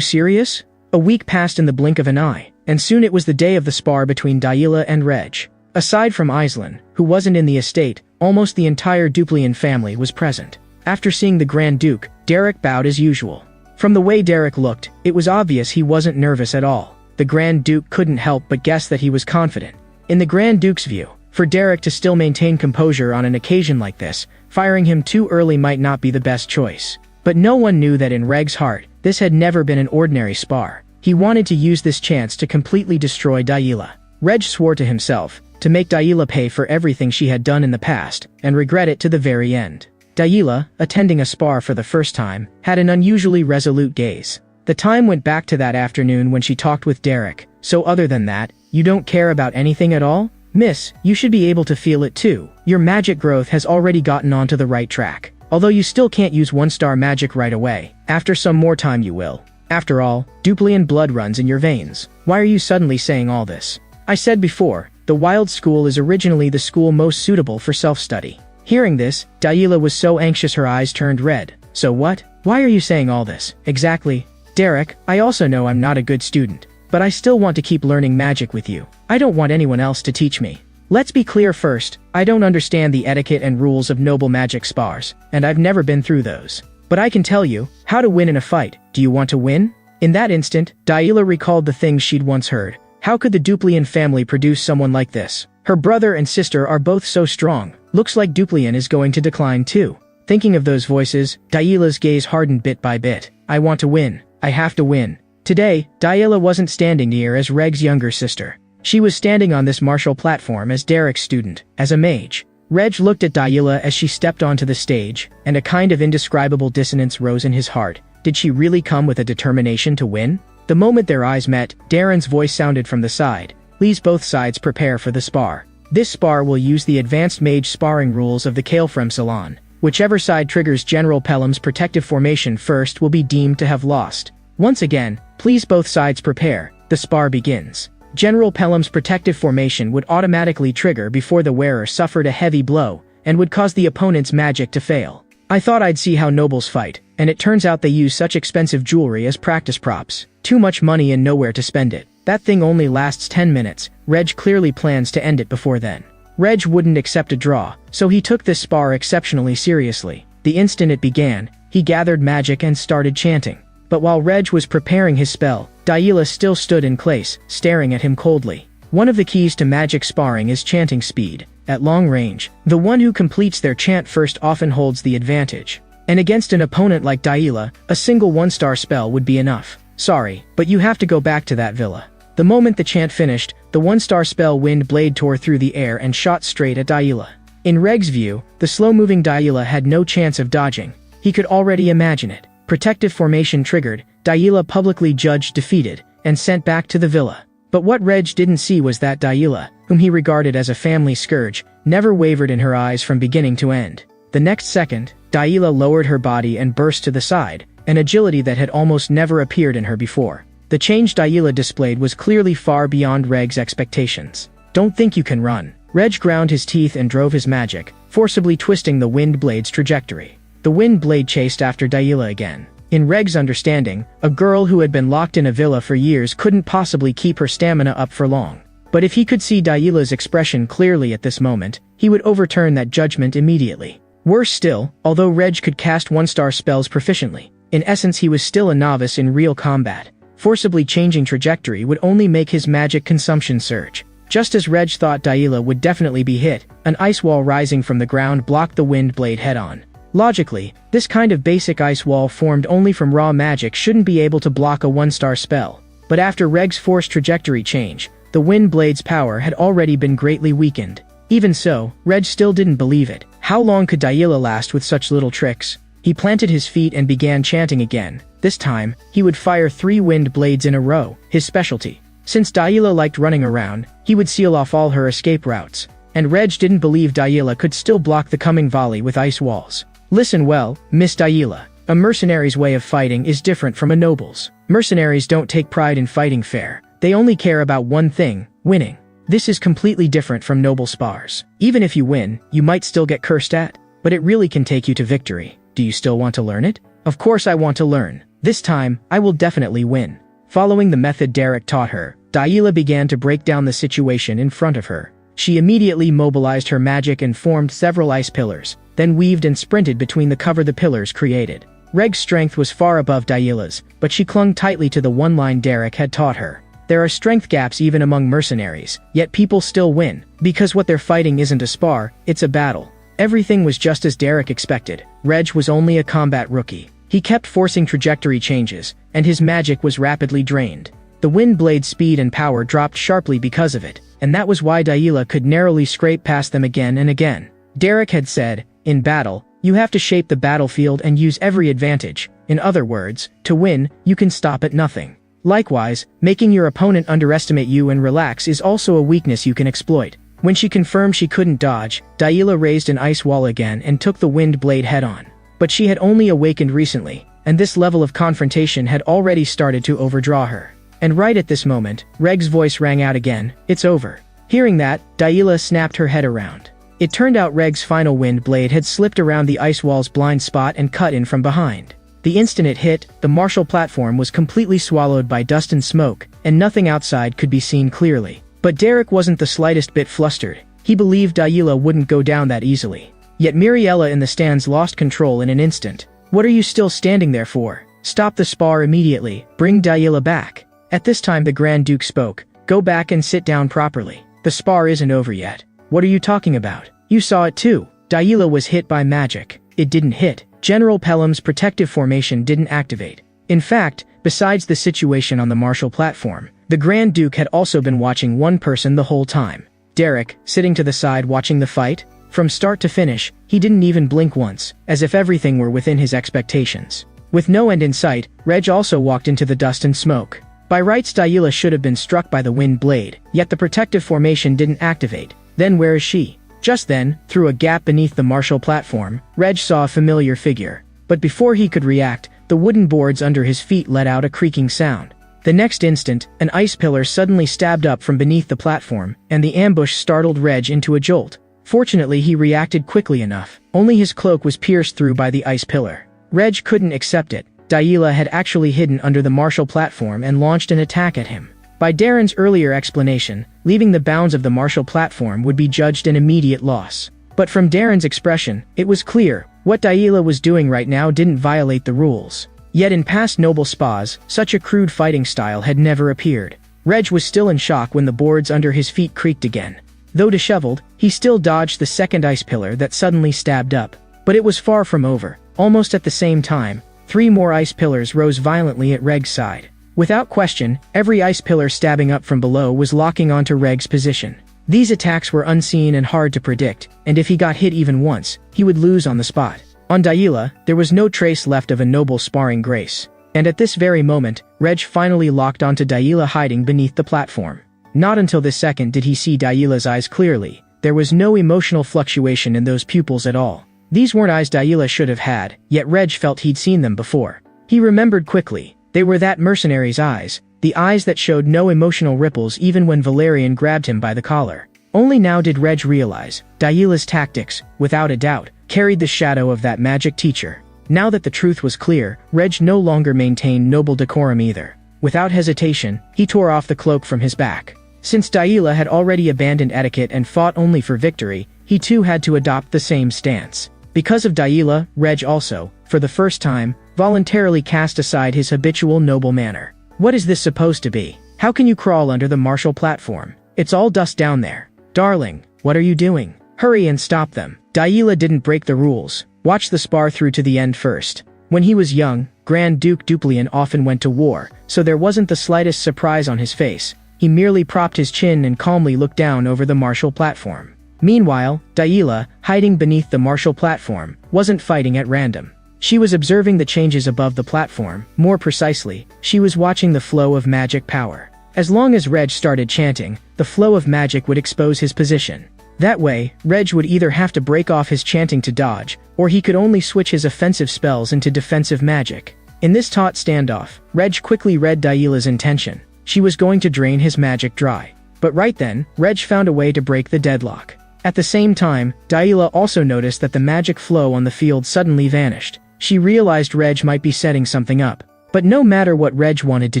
serious? A week passed in the blink of an eye, and soon it was the day of the spar between Daila and Reg. Aside from Aislinn, who wasn't in the estate, almost the entire Duplian family was present. After seeing the Grand Duke, Derek bowed as usual. From the way Derek looked, it was obvious he wasn't nervous at all. The Grand Duke couldn't help but guess that he was confident. In the Grand Duke's view, for Derek to still maintain composure on an occasion like this, firing him too early might not be the best choice. But no one knew that in Reg's heart, this had never been an ordinary spar. He wanted to use this chance to completely destroy Daila. Reg swore to himself to make Daila pay for everything she had done in the past, and regret it to the very end. Daila, attending a spar for the first time, had an unusually resolute gaze. The time went back to that afternoon when she talked with Derek. So other than that, you don't care about anything at all? Miss, you should be able to feel it too. Your magic growth has already gotten onto the right track. Although you still can't use one-star magic right away. After some more time you will. After all, Duplian blood runs in your veins. Why are you suddenly saying all this? I said before, the Wild School is originally the school most suitable for self-study. Hearing this, Daila was so anxious her eyes turned red. So what? Why are you saying all this? Exactly. Derek, I also know I'm not a good student. But I still want to keep learning magic with you. I don't want anyone else to teach me. Let's be clear first, I don't understand the etiquette and rules of noble magic spars, and I've never been through those. But I can tell you how to win in a fight. Do you want to win? In that instant, Daila recalled the things she'd once heard. How could the Duplian family produce someone like this? Her brother and sister are both so strong. Looks like Duplian is going to decline too. Thinking of those voices, Daila's gaze hardened bit by bit. I want to win. I have to win. Today, Daila wasn't standing near as Reg's younger sister. She was standing on this martial platform as Derek's student, as a mage. Reg looked at Daila as she stepped onto the stage, and a kind of indescribable dissonance rose in his heart. Did she really come with a determination to win? The moment their eyes met, Darren's voice sounded from the side. Please both sides prepare for the spar. This spar will use the advanced mage sparring rules of the Kalefrem Salon. Whichever side triggers General Pelham's protective formation first will be deemed to have lost. Once again, please both sides prepare. The spar begins. General Pelham's protective formation would automatically trigger before the wearer suffered a heavy blow, and would cause the opponent's magic to fail. I thought I'd see how nobles fight, and it turns out they use such expensive jewelry as practice props. Too much money and nowhere to spend it. That thing only lasts 10 minutes. Reg clearly plans to end it before then. Reg wouldn't accept a draw, so he took this spar exceptionally seriously. The instant it began, he gathered magic and started chanting. But while Reg was preparing his spell, Daila still stood in place, staring at him coldly. One of the keys to magic sparring is chanting speed. At long range, the one who completes their chant first often holds the advantage. And against an opponent like Daila, a single one-star spell would be enough. Sorry, but you have to go back to that villa. The moment the chant finished, the one-star spell Wind Blade tore through the air and shot straight at Daila. In Reg's view, the slow-moving Daila had no chance of dodging. He could already imagine it. Protective formation triggered, Daila publicly judged defeated, and sent back to the villa. But what Reg didn't see was that Daila, whom he regarded as a family scourge, never wavered in her eyes from beginning to end. The next second, Daila lowered her body and burst to the side, an agility that had almost never appeared in her before. The change Daila displayed was clearly far beyond Reg's expectations. Don't think you can run. Reg ground his teeth and drove his magic, forcibly twisting the wind blade's trajectory. The wind blade chased after Daila again. In Reg's understanding, a girl who had been locked in a villa for years couldn't possibly keep her stamina up for long. But if he could see Daila's expression clearly at this moment, he would overturn that judgment immediately. Worse still, although Reg could cast one-star spells proficiently, in essence he was still a novice in real combat. Forcibly changing trajectory would only make his magic consumption surge. Just as Reg thought Daila would definitely be hit, an ice wall rising from the ground blocked the wind blade head-on. Logically, this kind of basic ice wall formed only from raw magic shouldn't be able to block a one-star spell. But after Reg's forced trajectory change, the wind blade's power had already been greatly weakened. Even so, Reg still didn't believe it. How long could Daila last with such little tricks? He planted his feet and began chanting again. This time, he would fire 3 wind blades in a row, his specialty. Since Daila liked running around, he would seal off all her escape routes. And Reg didn't believe Daila could still block the coming volley with ice walls. Listen well, Miss Daila. A mercenary's way of fighting is different from a noble's. Mercenaries don't take pride in fighting fair. They only care about one thing, winning. This is completely different from noble spars. Even if you win, you might still get cursed at, but it really can take you to victory. Do you still want to learn it? Of course I want to learn. This time, I will definitely win. Following the method Derek taught her, Daila began to break down the situation in front of her. She immediately mobilized her magic and formed several ice pillars, then weaved and sprinted between the cover the pillars created. Reg's strength was far above Daila's, but she clung tightly to the one line Derek had taught her. There are strength gaps even among mercenaries, yet people still win, because what they're fighting isn't a spar, it's a battle. Everything was just as Derek expected. Reg was only a combat rookie. He kept forcing trajectory changes, and his magic was rapidly drained. The wind blade's speed and power dropped sharply because of it, and that was why Daila could narrowly scrape past them again and again. Derek had said, in battle, You have to shape the battlefield and use every advantage. In other words, to win, you can stop at nothing. Likewise, making your opponent underestimate you and relax is also a weakness you can exploit. When she confirmed she couldn't dodge, Daila raised an ice wall again and took the wind blade head-on. But she had only awakened recently, and this level of confrontation had already started to overdraw her. And right at this moment, Reg's voice rang out again, "It's over." Hearing that, Daila snapped her head around. It turned out Reg's final wind blade had slipped around the ice wall's blind spot and cut in from behind. The instant it hit, the martial platform was completely swallowed by dust and smoke, and nothing outside could be seen clearly. But Derek wasn't the slightest bit flustered. He believed Daila wouldn't go down that easily. Yet Miriella in the stands lost control in an instant. "What are you still standing there for? Stop the spar immediately. Bring Daila back." At this time the Grand Duke spoke. "Go back and sit down properly. The spar isn't over yet." "What are you talking about? You saw it too." Daila was hit by magic. It didn't hit. General Pelham's protective formation didn't activate. In fact, besides the situation on the martial platform, the Grand Duke had also been watching one person the whole time. Derek, sitting to the side watching the fight. From start to finish, he didn't even blink once, as if everything were within his expectations. With no end in sight, Reg also walked into the dust and smoke. By rights Daila should have been struck by the wind blade, yet the protective formation didn't activate. Then where is she? Just then, through a gap beneath the martial platform, Reg saw a familiar figure. But before he could react, the wooden boards under his feet let out a creaking sound. The next instant, an ice pillar suddenly stabbed up from beneath the platform, and the ambush startled Reg into a jolt. Fortunately he reacted quickly enough. Only his cloak was pierced through by the ice pillar. Reg couldn't accept it. Daila had actually hidden under the martial platform and launched an attack at him. By Darren's earlier explanation, leaving the bounds of the martial platform would be judged an immediate loss. But from Darren's expression, it was clear, what Daila was doing right now didn't violate the rules. Yet in past noble spas, such a crude fighting style had never appeared. Reg was still in shock when the boards under his feet creaked again. Though disheveled, he still dodged the second ice pillar that suddenly stabbed up. But it was far from over. Almost at the same time, 3 more ice pillars rose violently at Reg's side. Without question, every ice pillar stabbing up from below was locking onto Reg's position. These attacks were unseen and hard to predict, and if he got hit even once, he would lose on the spot. On Daila, there was no trace left of a noble sparring grace. And at this very moment, Reg finally locked onto Daila hiding beneath the platform. Not until this second did he see Daila's eyes clearly. There was no emotional fluctuation in those pupils at all. These weren't eyes Daila should have had, yet Reg felt he'd seen them before. He remembered quickly. They were that mercenary's eyes, the eyes that showed no emotional ripples even when Valerian grabbed him by the collar. Only now did Reg realize, Daila's tactics, without a doubt, carried the shadow of that magic teacher. Now that the truth was clear, Reg no longer maintained noble decorum either. Without hesitation, he tore off the cloak from his back. Since Daila had already abandoned etiquette and fought only for victory, he too had to adopt the same stance. Because of Daila, Reg also, for the first time, voluntarily cast aside his habitual noble manner. What is this supposed to be? How can you crawl under the martial platform? It's all dust down there. Darling, what are you doing? Hurry and stop them. Daila didn't break the rules. Watch the spar through to the end first. When he was young, Grand Duke Duplian often went to war, so there wasn't the slightest surprise on his face. He merely propped his chin and calmly looked down over the martial platform. Meanwhile, Daila, hiding beneath the martial platform, wasn't fighting at random. She was observing the changes above the platform. More precisely, she was watching the flow of magic power. As long as Reg started chanting, the flow of magic would expose his position. That way, Reg would either have to break off his chanting to dodge, or he could only switch his offensive spells into defensive magic. In this taut standoff, Reg quickly read Daila's intention. She was going to drain his magic dry. But right then, Reg found a way to break the deadlock. At the same time, Daila also noticed that the magic flow on the field suddenly vanished. She realized Reg might be setting something up. But no matter what Reg wanted to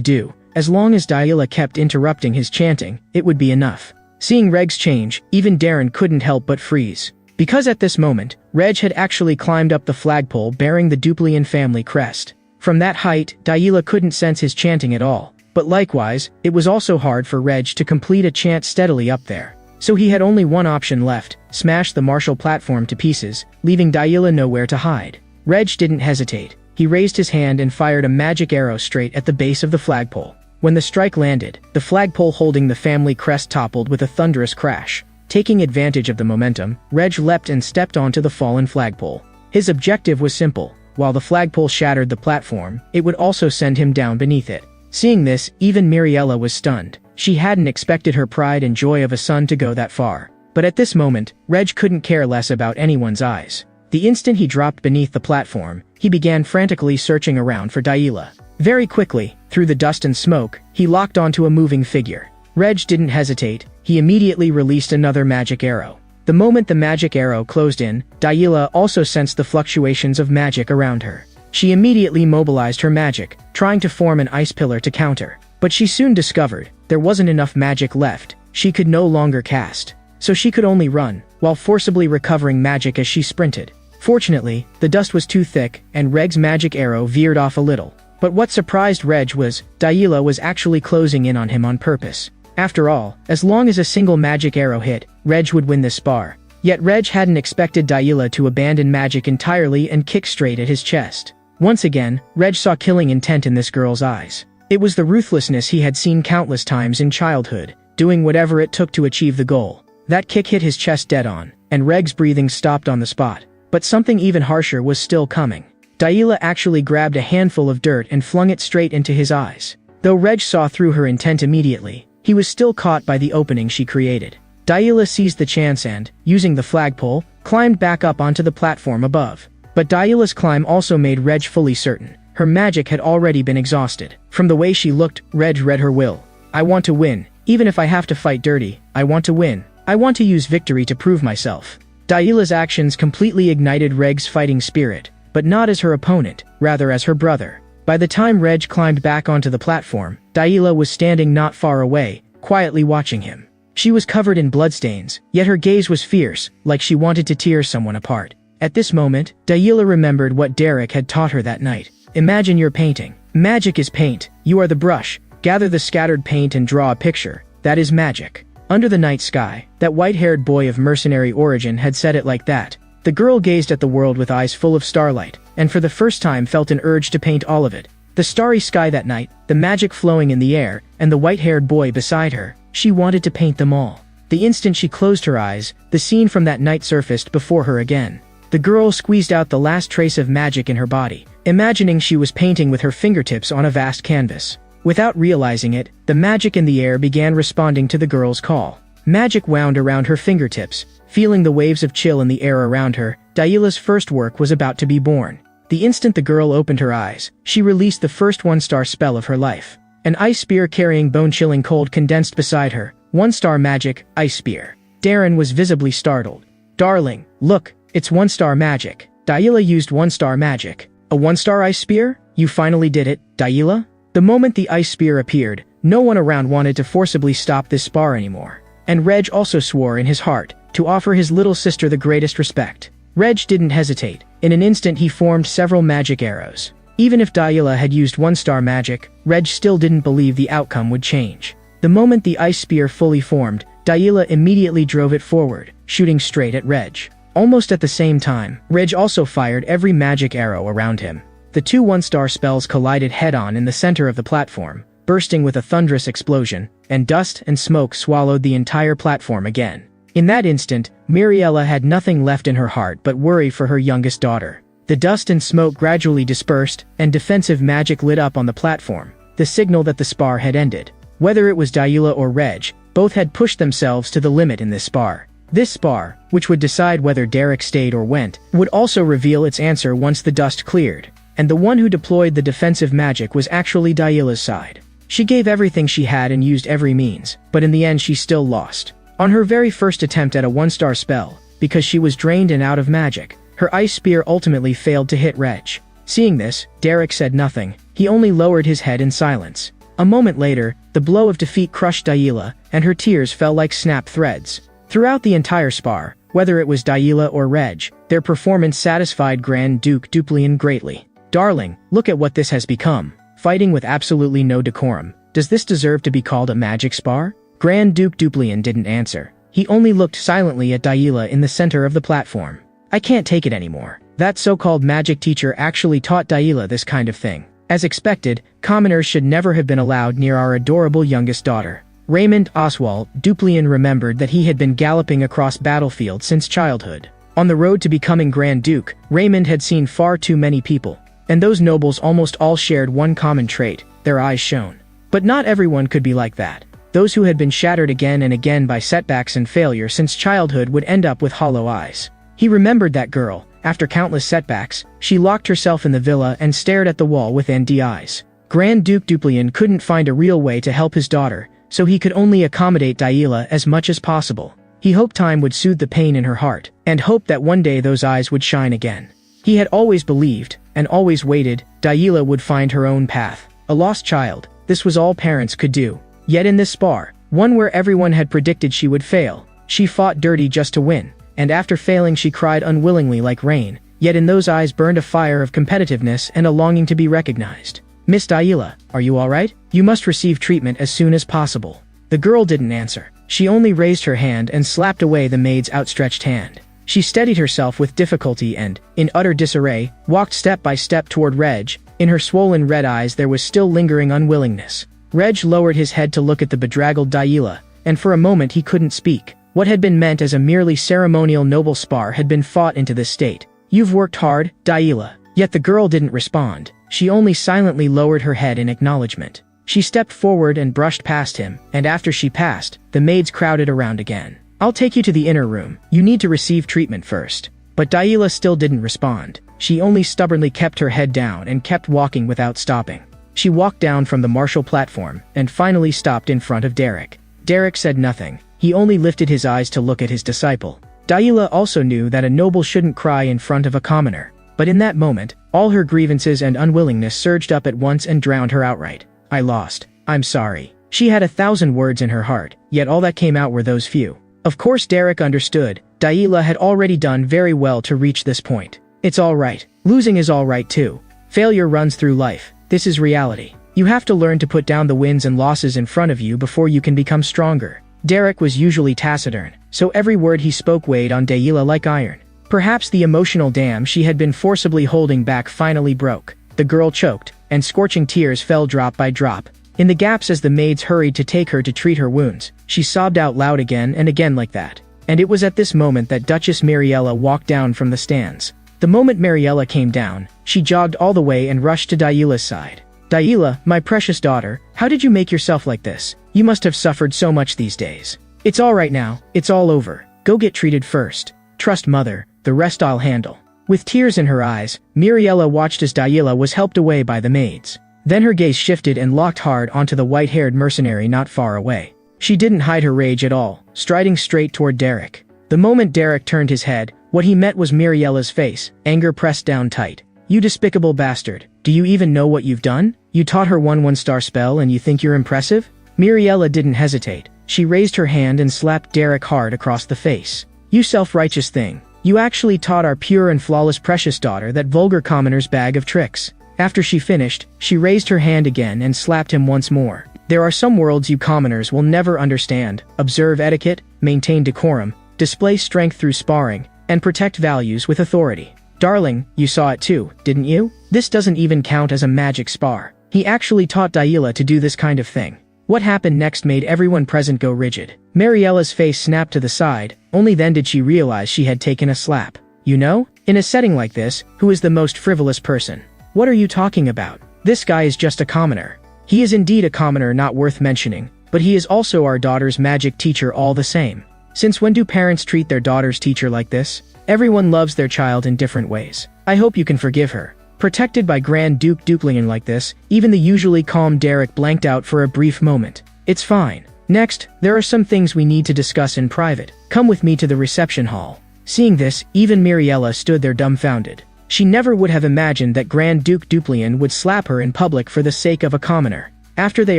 do, as long as Daila kept interrupting his chanting, it would be enough. Seeing Reg's change, even Darren couldn't help but freeze. Because at this moment, Reg had actually climbed up the flagpole bearing the Duplian family crest. From that height, Daila couldn't sense his chanting at all. But likewise, it was also hard for Reg to complete a chant steadily up there. So he had only one option left, smash the martial platform to pieces, leaving Daila nowhere to hide. Reg didn't hesitate. He raised his hand and fired a magic arrow straight at the base of the flagpole. When the strike landed, the flagpole holding the family crest toppled with a thunderous crash. Taking advantage of the momentum, Reg leapt and stepped onto the fallen flagpole. His objective was simple. While the flagpole shattered the platform, it would also send him down beneath it. Seeing this, even Miriella was stunned. She hadn't expected her pride and joy of a son to go that far. But at this moment, Reg couldn't care less about anyone's eyes. The instant he dropped beneath the platform, he began frantically searching around for Daila. Very quickly, through the dust and smoke, he locked onto a moving figure. Reg didn't hesitate. He immediately released another magic arrow. The moment the magic arrow closed in, Daila also sensed the fluctuations of magic around her. She immediately mobilized her magic, trying to form an ice pillar to counter. But she soon discovered there wasn't enough magic left. She could no longer cast. So she could only run, while forcibly recovering magic as she sprinted. Fortunately, the dust was too thick, and Reg's magic arrow veered off a little. But what surprised Reg was, Daila was actually closing in on him on purpose. After all, as long as a single magic arrow hit, Reg would win this spar. Yet Reg hadn't expected Daila to abandon magic entirely and kick straight at his chest. Once again, Reg saw killing intent in this girl's eyes. It was the ruthlessness he had seen countless times in childhood, doing whatever it took to achieve the goal. That kick hit his chest dead on, and Reg's breathing stopped on the spot. But something even harsher was still coming. Daila actually grabbed a handful of dirt and flung it straight into his eyes. Though Reg saw through her intent immediately, he was still caught by the opening she created. Daila seized the chance and, using the flagpole, climbed back up onto the platform above. But Daila's climb also made Reg fully certain. Her magic had already been exhausted. From the way she looked, Reg read her will. I want to win. Even if I have to fight dirty, I want to win. I want to use victory to prove myself. Daila's actions completely ignited Reg's fighting spirit, but not as her opponent, rather as her brother. By the time Reg climbed back onto the platform, Daila was standing not far away, quietly watching him. She was covered in bloodstains, yet her gaze was fierce, like she wanted to tear someone apart. At this moment, Daila remembered what Derek had taught her that night. Imagine you're painting. Magic is paint. You are the brush. Gather the scattered paint and draw a picture. That is magic. Under the night sky, that white-haired boy of mercenary origin had said it like that. The girl gazed at the world with eyes full of starlight, and for the first time felt an urge to paint all of it. The starry sky that night, the magic flowing in the air, and the white-haired boy beside her. She wanted to paint them all. The instant she closed her eyes, the scene from that night surfaced before her again. The girl squeezed out the last trace of magic in her body, imagining she was painting with her fingertips on a vast canvas. Without realizing it, the magic in the air began responding to the girl's call. Magic wound around her fingertips. Feeling the waves of chill in the air around her, Daila's first work was about to be born. The instant the girl opened her eyes, she released the first one-star spell of her life. An ice spear carrying bone-chilling cold condensed beside her. One-star magic, ice spear. Darren was visibly startled. Darling, look, it's one-star magic. Daila used one-star magic. A one-star ice spear? You finally did it, Daila? The moment the ice spear appeared, no one around wanted to forcibly stop this spar anymore. And Reg also swore in his heart to offer his little sister the greatest respect. Reg didn't hesitate. In an instant he formed several magic arrows. Even if Daila had used one-star magic, Reg still didn't believe the outcome would change. The moment the ice spear fully formed, Daila immediately drove it forward, shooting straight at Reg. Almost at the same time, Reg also fired every magic arrow around him. The two one-star spells collided head-on in the center of the platform, bursting with a thunderous explosion, and dust and smoke swallowed the entire platform again. In that instant, Miriella had nothing left in her heart but worry for her youngest daughter. The dust and smoke gradually dispersed, and defensive magic lit up on the platform, the signal that the spar had ended. Whether it was Daila or Reg, both had pushed themselves to the limit in this spar. This spar, which would decide whether Derek stayed or went, would also reveal its answer once the dust cleared. And the one who deployed the defensive magic was actually Daila's side. She gave everything she had and used every means, but in the end she still lost. On her very first attempt at a one-star spell, because she was drained and out of magic, her ice spear ultimately failed to hit Reg. Seeing this, Derek said nothing. He only lowered his head in silence. A moment later, the blow of defeat crushed Daila, and her tears fell like snap threads. Throughout the entire spar, whether it was Daila or Reg, their performance satisfied Grand Duke Duplian greatly. Darling, look at what this has become. Fighting with absolutely no decorum. Does this deserve to be called a magic spar? Grand Duke Duplian didn't answer. He only looked silently at Daila in the center of the platform. I can't take it anymore. That so-called magic teacher actually taught Daila this kind of thing. As expected, Commoner'S should never have been allowed near our adorable youngest daughter. Raymond Oswald Duplian remembered that he had been galloping across battlefields since childhood. On the road to becoming Grand Duke, Raymond had seen far too many people. And those nobles almost all shared one common trait: their eyes shone. But not everyone could be like that. Those who had been shattered again and again by setbacks and failure since childhood would end up with hollow eyes. He remembered that girl. After countless setbacks, she locked herself in the villa and stared at the wall with empty eyes. Grand Duke Duplian couldn't find a real way to help his daughter, so he could only accommodate Daila as much as possible. He hoped time would soothe the pain in her heart, and hoped that one day those eyes would shine again. He had always believed, and always waited, Daila would find her own path. A lost child, this was all parents could do. Yet in this spar, one where everyone had predicted she would fail, she fought dirty just to win, and after failing she cried unwillingly like rain, yet in those eyes burned a fire of competitiveness and a longing to be recognized. "Miss Daila, are you alright? You must receive treatment as soon as possible." The girl didn't answer. She only raised her hand and slapped away the maid's outstretched hand. She steadied herself with difficulty and, in utter disarray, walked step by step toward Reg. In her swollen red eyes there was still lingering unwillingness. Reg lowered his head to look at the bedraggled Daila, and for a moment he couldn't speak. What had been meant as a merely ceremonial noble spar had been fought into this state. "You've worked hard, Daila." Yet the girl didn't respond. She only silently lowered her head in acknowledgement. She stepped forward and brushed past him, and after she passed, the maids crowded around again. "I'll take you to the inner room. You need to receive treatment first." But Daila still didn't respond. She only stubbornly kept her head down and kept walking without stopping. She walked down from the martial platform and finally stopped in front of Derek. Derek said nothing. He only lifted his eyes to look at his disciple. Daila also knew that a noble shouldn't cry in front of a commoner. But in that moment, all her grievances and unwillingness surged up at once and drowned her outright. "I lost. I'm sorry." She had 1,000 words in her heart, yet all that came out were those few. Of course Derek understood. Daila had already done very well to reach this point. It's alright. Losing is alright too. Failure runs through life. This is reality. You have to learn to put down the wins and losses in front of you before you can become stronger. Derek was usually taciturn, so every word he spoke weighed on Daila like iron. Perhaps the emotional dam she had been forcibly holding back finally broke. The girl choked, and scorching tears fell drop by drop. In the gaps as the maids hurried to take her to treat her wounds, she sobbed out loud again and again like that. And it was at this moment that Duchess Mariella walked down from the stands. The moment Mariella came down, she jogged all the way and rushed to Daila's side. "Daila, my precious daughter, how did you make yourself like this? You must have suffered so much these days. It's all right now, it's all over. Go get treated first. Trust mother, the rest I'll handle." With tears in her eyes, Mariella watched as Daila was helped away by the maids. Then her gaze shifted and locked hard onto the white-haired mercenary not far away. She didn't hide her rage at all, striding straight toward Derek. The moment Derek turned his head, what he met was Mariella's face, anger pressed down tight. "You despicable bastard. Do you even know what you've done? You taught her one-star spell and you think you're impressive?" Mariella didn't hesitate. She raised her hand and slapped Derek hard across the face. "You self-righteous thing. You actually taught our pure and flawless precious daughter that vulgar commoner's bag of tricks." After she finished, she raised her hand again and slapped him once more. "There are some worlds you commoners will never understand. Observe etiquette, maintain decorum, display strength through sparring, and protect values with authority. Darling, you saw it too, didn't you? This doesn't even count as a magic spar. He actually taught Daila to do this kind of thing." What happened next made everyone present go rigid. Mariella's face snapped to the side. Only then did she realize she had taken a slap. "You know, in a setting like this, who is the most frivolous person?" "What are you talking about? This guy is just a commoner." "He is indeed a commoner not worth mentioning, but he is also our daughter's magic teacher all the same." Since when do parents treat their daughter's teacher like this? Everyone loves their child in different ways. I hope you can forgive her. Protected by Grand Duke Duplian like this, even the usually calm Derek blanked out for a brief moment. "It's fine. Next, there are some things we need to discuss in private. Come with me to the reception hall." Seeing this, even Mariella stood there dumbfounded. She never would have imagined that Grand Duke Duplian would slap her in public for the sake of a commoner. After they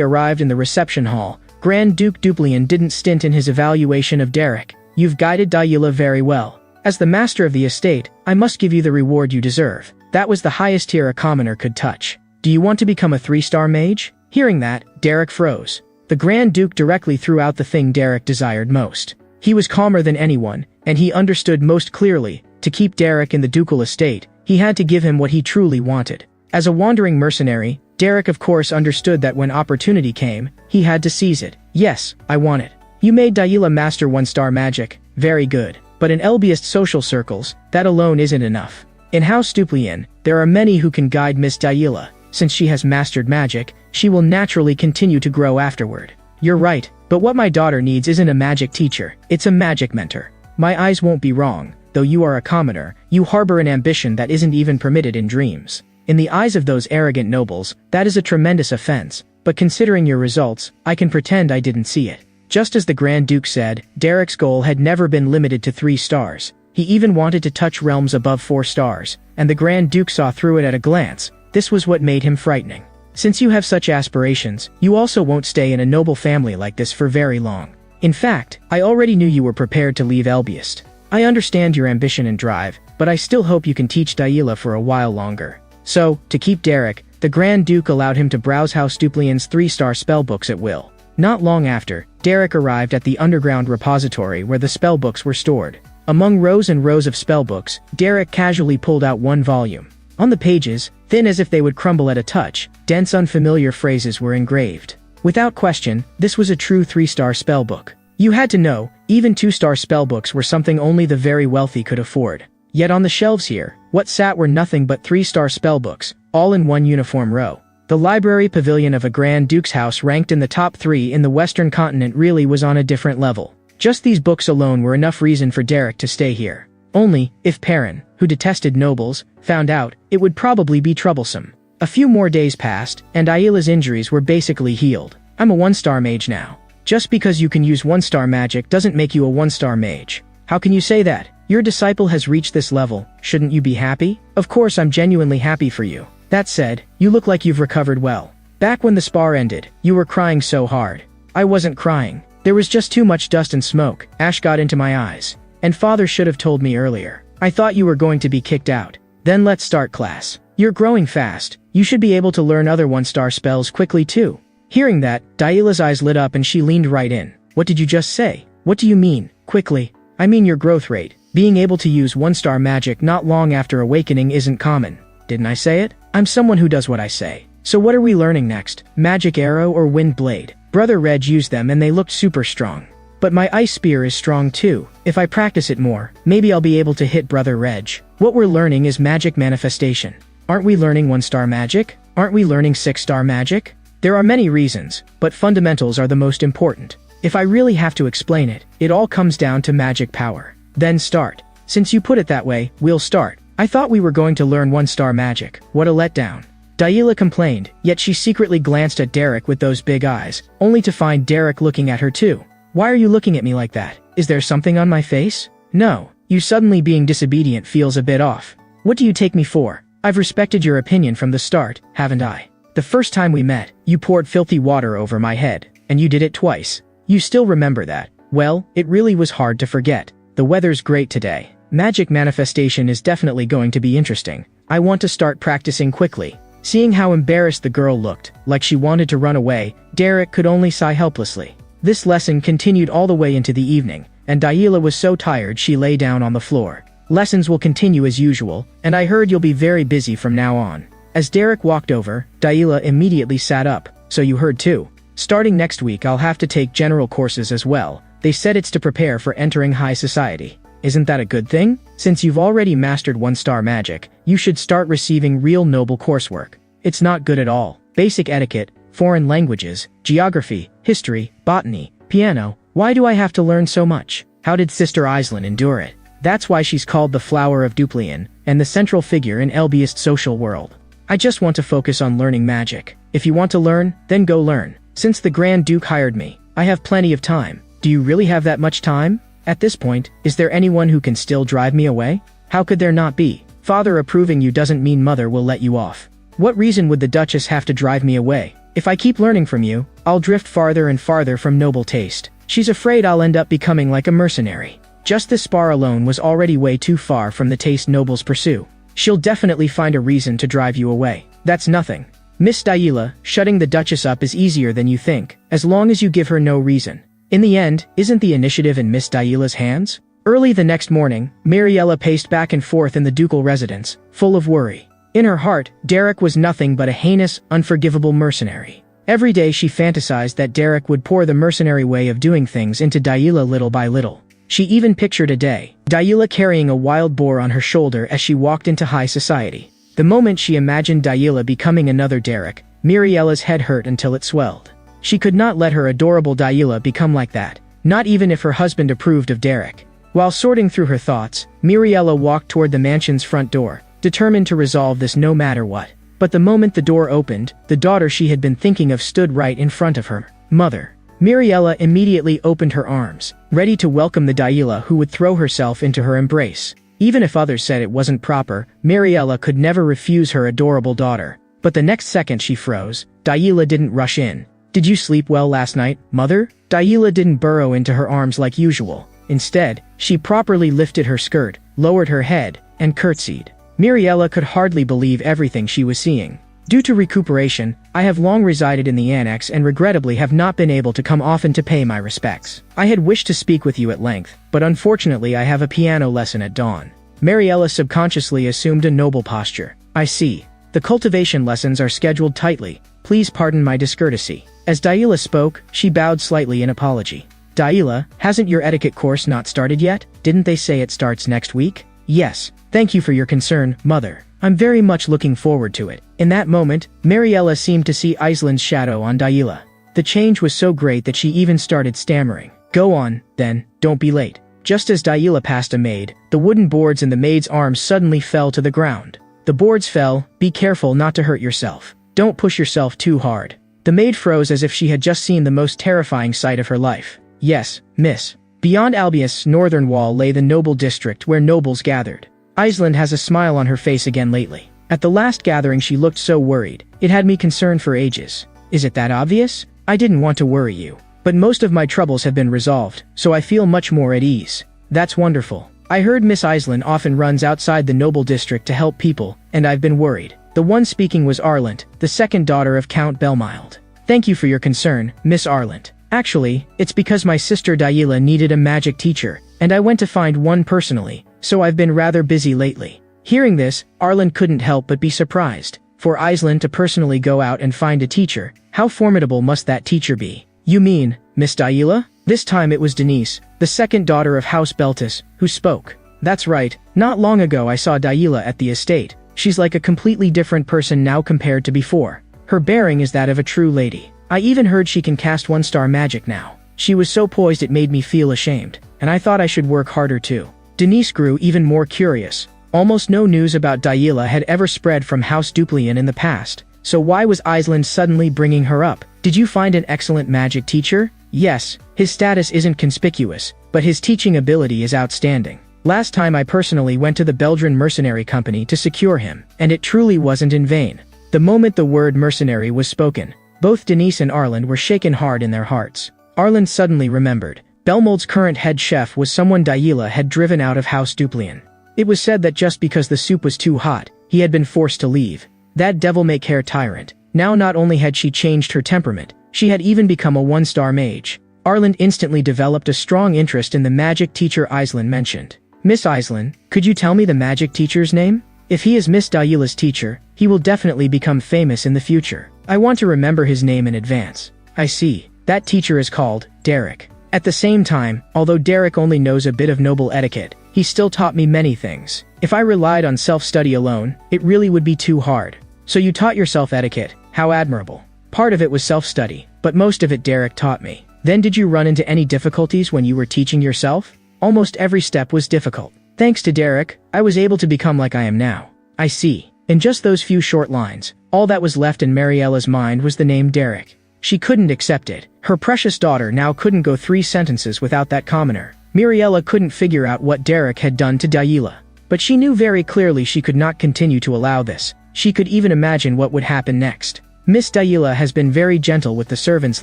arrived in the reception hall, Grand Duke Duplian didn't stint in his evaluation of Derek. "You've guided Daila very well. As the master of the estate, I must give you the reward you deserve." That was the highest tier a commoner could touch. "Do you want to become a 3-star mage?" Hearing that, Derek froze. The Grand Duke directly threw out the thing Derek desired most. He was calmer than anyone, and he understood most clearly, to keep Derek in the ducal estate, he had to give him what he truly wanted. As a wandering mercenary, Derek of course understood that when opportunity came, he had to seize it. "Yes, I want it. You made Daila master 1-star magic. Very good. But in Elbiest social circles, that alone isn't enough. In House Duplian, there are many who can guide Miss Daila. Since she has mastered magic, she will naturally continue to grow afterward. You're right, but what my daughter needs isn't a magic teacher, it's a magic mentor. My eyes won't be wrong, though you are a commoner, you harbor an ambition that isn't even permitted in dreams. In the eyes of those arrogant nobles, that is a tremendous offense, but considering your results, I can pretend I didn't see it. Just as the Grand Duke said, Derek's goal had never been limited to 3 stars. He even wanted to touch realms above 4 stars, and the Grand Duke saw through it at a glance. This was what made him frightening. Since you have such aspirations, you also won't stay in a noble family like this for very long. In fact, I already knew you were prepared to leave Elbiest. I understand your ambition and drive, but I still hope you can teach Daila for a while longer. So, to keep Derek, the Grand Duke allowed him to browse House Duplian's 3-star spellbooks at will. Not long after, Derek arrived at the underground repository where the spellbooks were stored. Among rows and rows of spellbooks, Derek casually pulled out one volume. On the pages, thin as if they would crumble at a touch, dense unfamiliar phrases were engraved. Without question, this was a true 3-star spellbook. You had to know, even 2-star spellbooks were something only the very wealthy could afford. Yet on the shelves here, what sat were nothing but 3-star spellbooks, all in one uniform row. The library pavilion of a Grand Duke's house ranked in the top 3 in the Western continent really was on a different level. Just these books alone were enough reason for Derek to stay here. Only, if Perrin, who detested nobles, found out, it would probably be troublesome. A few more days passed, and Aila's injuries were basically healed. I'm a 1-star mage now. Just because you can use 1-star magic doesn't make you a 1-star mage. How can you say that? Your disciple has reached this level, shouldn't you be happy? Of course I'm genuinely happy for you. That said, you look like you've recovered well. Back when the spar ended, you were crying so hard. I wasn't crying. There was just too much dust and smoke. Ash got into my eyes. And father should have told me earlier. I thought you were going to be kicked out. Then let's start class. You're growing fast. You should be able to learn other 1-star spells quickly too. Hearing that, Daila's eyes lit up and she leaned right in. What did you just say? What do you mean, quickly? I mean your growth rate. Being able to use 1-star magic not long after awakening isn't common. Didn't I say it? I'm someone who does what I say. So what are we learning next? Magic arrow or wind blade? Brother Reg used them and they looked super strong. But my ice spear is strong too. If I practice it more, maybe I'll be able to hit Brother Reg. What we're learning is magic manifestation. Aren't we learning 1-star magic? Aren't we learning 6-star magic? There are many reasons, but fundamentals are the most important. If I really have to explain it, it all comes down to magic power. Then start. Since you put it that way, we'll start. I thought we were going to learn 1-star magic. What a letdown. Daila complained, yet she secretly glanced at Derek with those big eyes, only to find Derek looking at her too. Why are you looking at me like that? Is there something on my face? No. You suddenly being disobedient feels a bit off. What do you take me for? I've respected your opinion from the start, haven't I? The first time we met, you poured filthy water over my head, and you did it twice. You still remember that? Well, it really was hard to forget. The weather's great today. Magic manifestation is definitely going to be interesting. I want to start practicing quickly. Seeing how embarrassed the girl looked, like she wanted to run away, Derek could only sigh helplessly. This lesson continued all the way into the evening, and Daila was so tired she lay down on the floor. Lessons will continue as usual, and I heard you'll be very busy from now on. As Derek walked over, Daila immediately sat up. So you heard too. Starting next week I'll have to take general courses as well. They said it's to prepare for entering high society. Isn't that a good thing? Since you've already mastered 1-star magic, you should start receiving real noble coursework. It's not good at all. Basic etiquette, foreign languages, geography, history, botany, piano. Why do I have to learn so much? How did Sister Aislinn endure it? That's why she's called the Flower of Duplian, and the central figure in Elbiest's social world. I just want to focus on learning magic. If you want to learn, then go learn. Since the Grand Duke hired me, I have plenty of time. Do you really have that much time? At this point, is there anyone who can still drive me away? How could there not be? Father approving you doesn't mean mother will let you off. What reason would the Duchess have to drive me away? If I keep learning from you, I'll drift farther and farther from noble taste. She's afraid I'll end up becoming like a mercenary. Just this spar alone was already way too far from the taste nobles pursue. She'll definitely find a reason to drive you away. That's nothing. Miss Daila, shutting the Duchess up is easier than you think, as long as you give her no reason. In the end, isn't the initiative in Miss Daila's hands? Early the next morning, Mariella paced back and forth in the ducal residence, full of worry. In her heart, Derek was nothing but a heinous, unforgivable mercenary. Every day she fantasized that Derek would pour the mercenary way of doing things into Daila little by little. She even pictured a day, Dayila carrying a wild boar on her shoulder as she walked into high society. The moment she imagined Dayila becoming another Derek, Miriella's head hurt until it swelled. She could not let her adorable Dayila become like that, not even if her husband approved of Derek. While sorting through her thoughts, Miriella walked toward the mansion's front door, determined to resolve this no matter what. But the moment the door opened, the daughter she had been thinking of stood right in front of her. Mother. Miriella immediately opened her arms, ready to welcome the Dayila who would throw herself into her embrace. Even if others said it wasn't proper, Miriella could never refuse her adorable daughter. But the next second she froze. Dayila didn't rush in. Did you sleep well last night, mother? Dayila didn't burrow into her arms like usual. Instead, she properly lifted her skirt, lowered her head, and curtsied. Miriella could hardly believe everything she was seeing. Due to recuperation, I have long resided in the annex and regrettably have not been able to come often to pay my respects. I had wished to speak with you at length, but unfortunately I have a piano lesson at dawn. Miriella subconsciously assumed a noble posture. I see. The cultivation lessons are scheduled tightly. Please pardon my discourtesy. As Dayila spoke, she bowed slightly in apology. Dayila, hasn't your etiquette course not started yet? Didn't they say it starts next week? Yes. Thank you for your concern, mother. I'm very much looking forward to it. In that moment, Miriella seemed to see Aislin's shadow on Dayila. The change was so great that she even started stammering. Go on, then, don't be late. Just as Dayila passed a maid, the wooden boards in the maid's arms suddenly fell to the ground. The boards fell. Be careful not to hurt yourself. Don't push yourself too hard. The maid froze as if she had just seen the most terrifying sight of her life. Yes, miss. Beyond Albius' northern wall lay the noble district where nobles gathered. Aislind has a smile on her face again lately. At the last gathering she looked so worried. It had me concerned for ages. Is it that obvious? I didn't want to worry you. But most of my troubles have been resolved, so I feel much more at ease. That's wonderful. I heard Miss Aislind often runs outside the noble district to help people, and I've been worried. The one speaking was Arlant, the second daughter of Count Belmild. Thank you for your concern, Miss Arlant. Actually, it's because my sister Dayila needed a magic teacher, and I went to find one personally, so I've been rather busy lately. Hearing this, Arlant couldn't help but be surprised. For Aislind to personally go out and find a teacher, how formidable must that teacher be? You mean, Miss Dayila? This time it was Denise, the second daughter of House Beltis, who spoke. That's right, not long ago I saw Dayila at the estate. She's like a completely different person now compared to before. Her bearing is that of a true lady. I even heard she can cast one-star magic now. She was so poised it made me feel ashamed, and I thought I should work harder too. Denise grew even more curious. Almost no news about Dayila had ever spread from House Duplian in the past, so why was Aislind suddenly bringing her up? Did you find an excellent magic teacher? Yes, his status isn't conspicuous, but his teaching ability is outstanding. Last time I personally went to the Beldran Mercenary Company to secure him, and it truly wasn't in vain. The moment the word mercenary was spoken, both Denise and Arland were shaken hard in their hearts. Arland suddenly remembered. Belmold's current head chef was someone Dayila had driven out of House Duplian. It was said that just because the soup was too hot, he had been forced to leave. That devil-may-care tyrant. Now not only had she changed her temperament, she had even become a one-star mage. Arland instantly developed a strong interest in the magic teacher Aislind mentioned. Miss Aislind, could you tell me the magic teacher's name? If he is Miss Dayila's teacher, he will definitely become famous in the future. I want to remember his name in advance. I see. That teacher is called Derek. At the same time, although Derek only knows a bit of noble etiquette, he still taught me many things. If I relied on self-study alone, it really would be too hard. So you taught yourself etiquette. How admirable. Part of it was self-study, but most of it Derek taught me. Then did you run into any difficulties when you were teaching yourself? Almost every step was difficult. Thanks to Derek, I was able to become like I am now. I see. In just those few short lines, all that was left in Mariella's mind was the name Derek. She couldn't accept it. Her precious daughter now couldn't go 3 sentences without that commoner. Miriella couldn't figure out what Derek had done to Dayila. But she knew very clearly she could not continue to allow this. She could even imagine what would happen next. Miss Dayila has been very gentle with the servants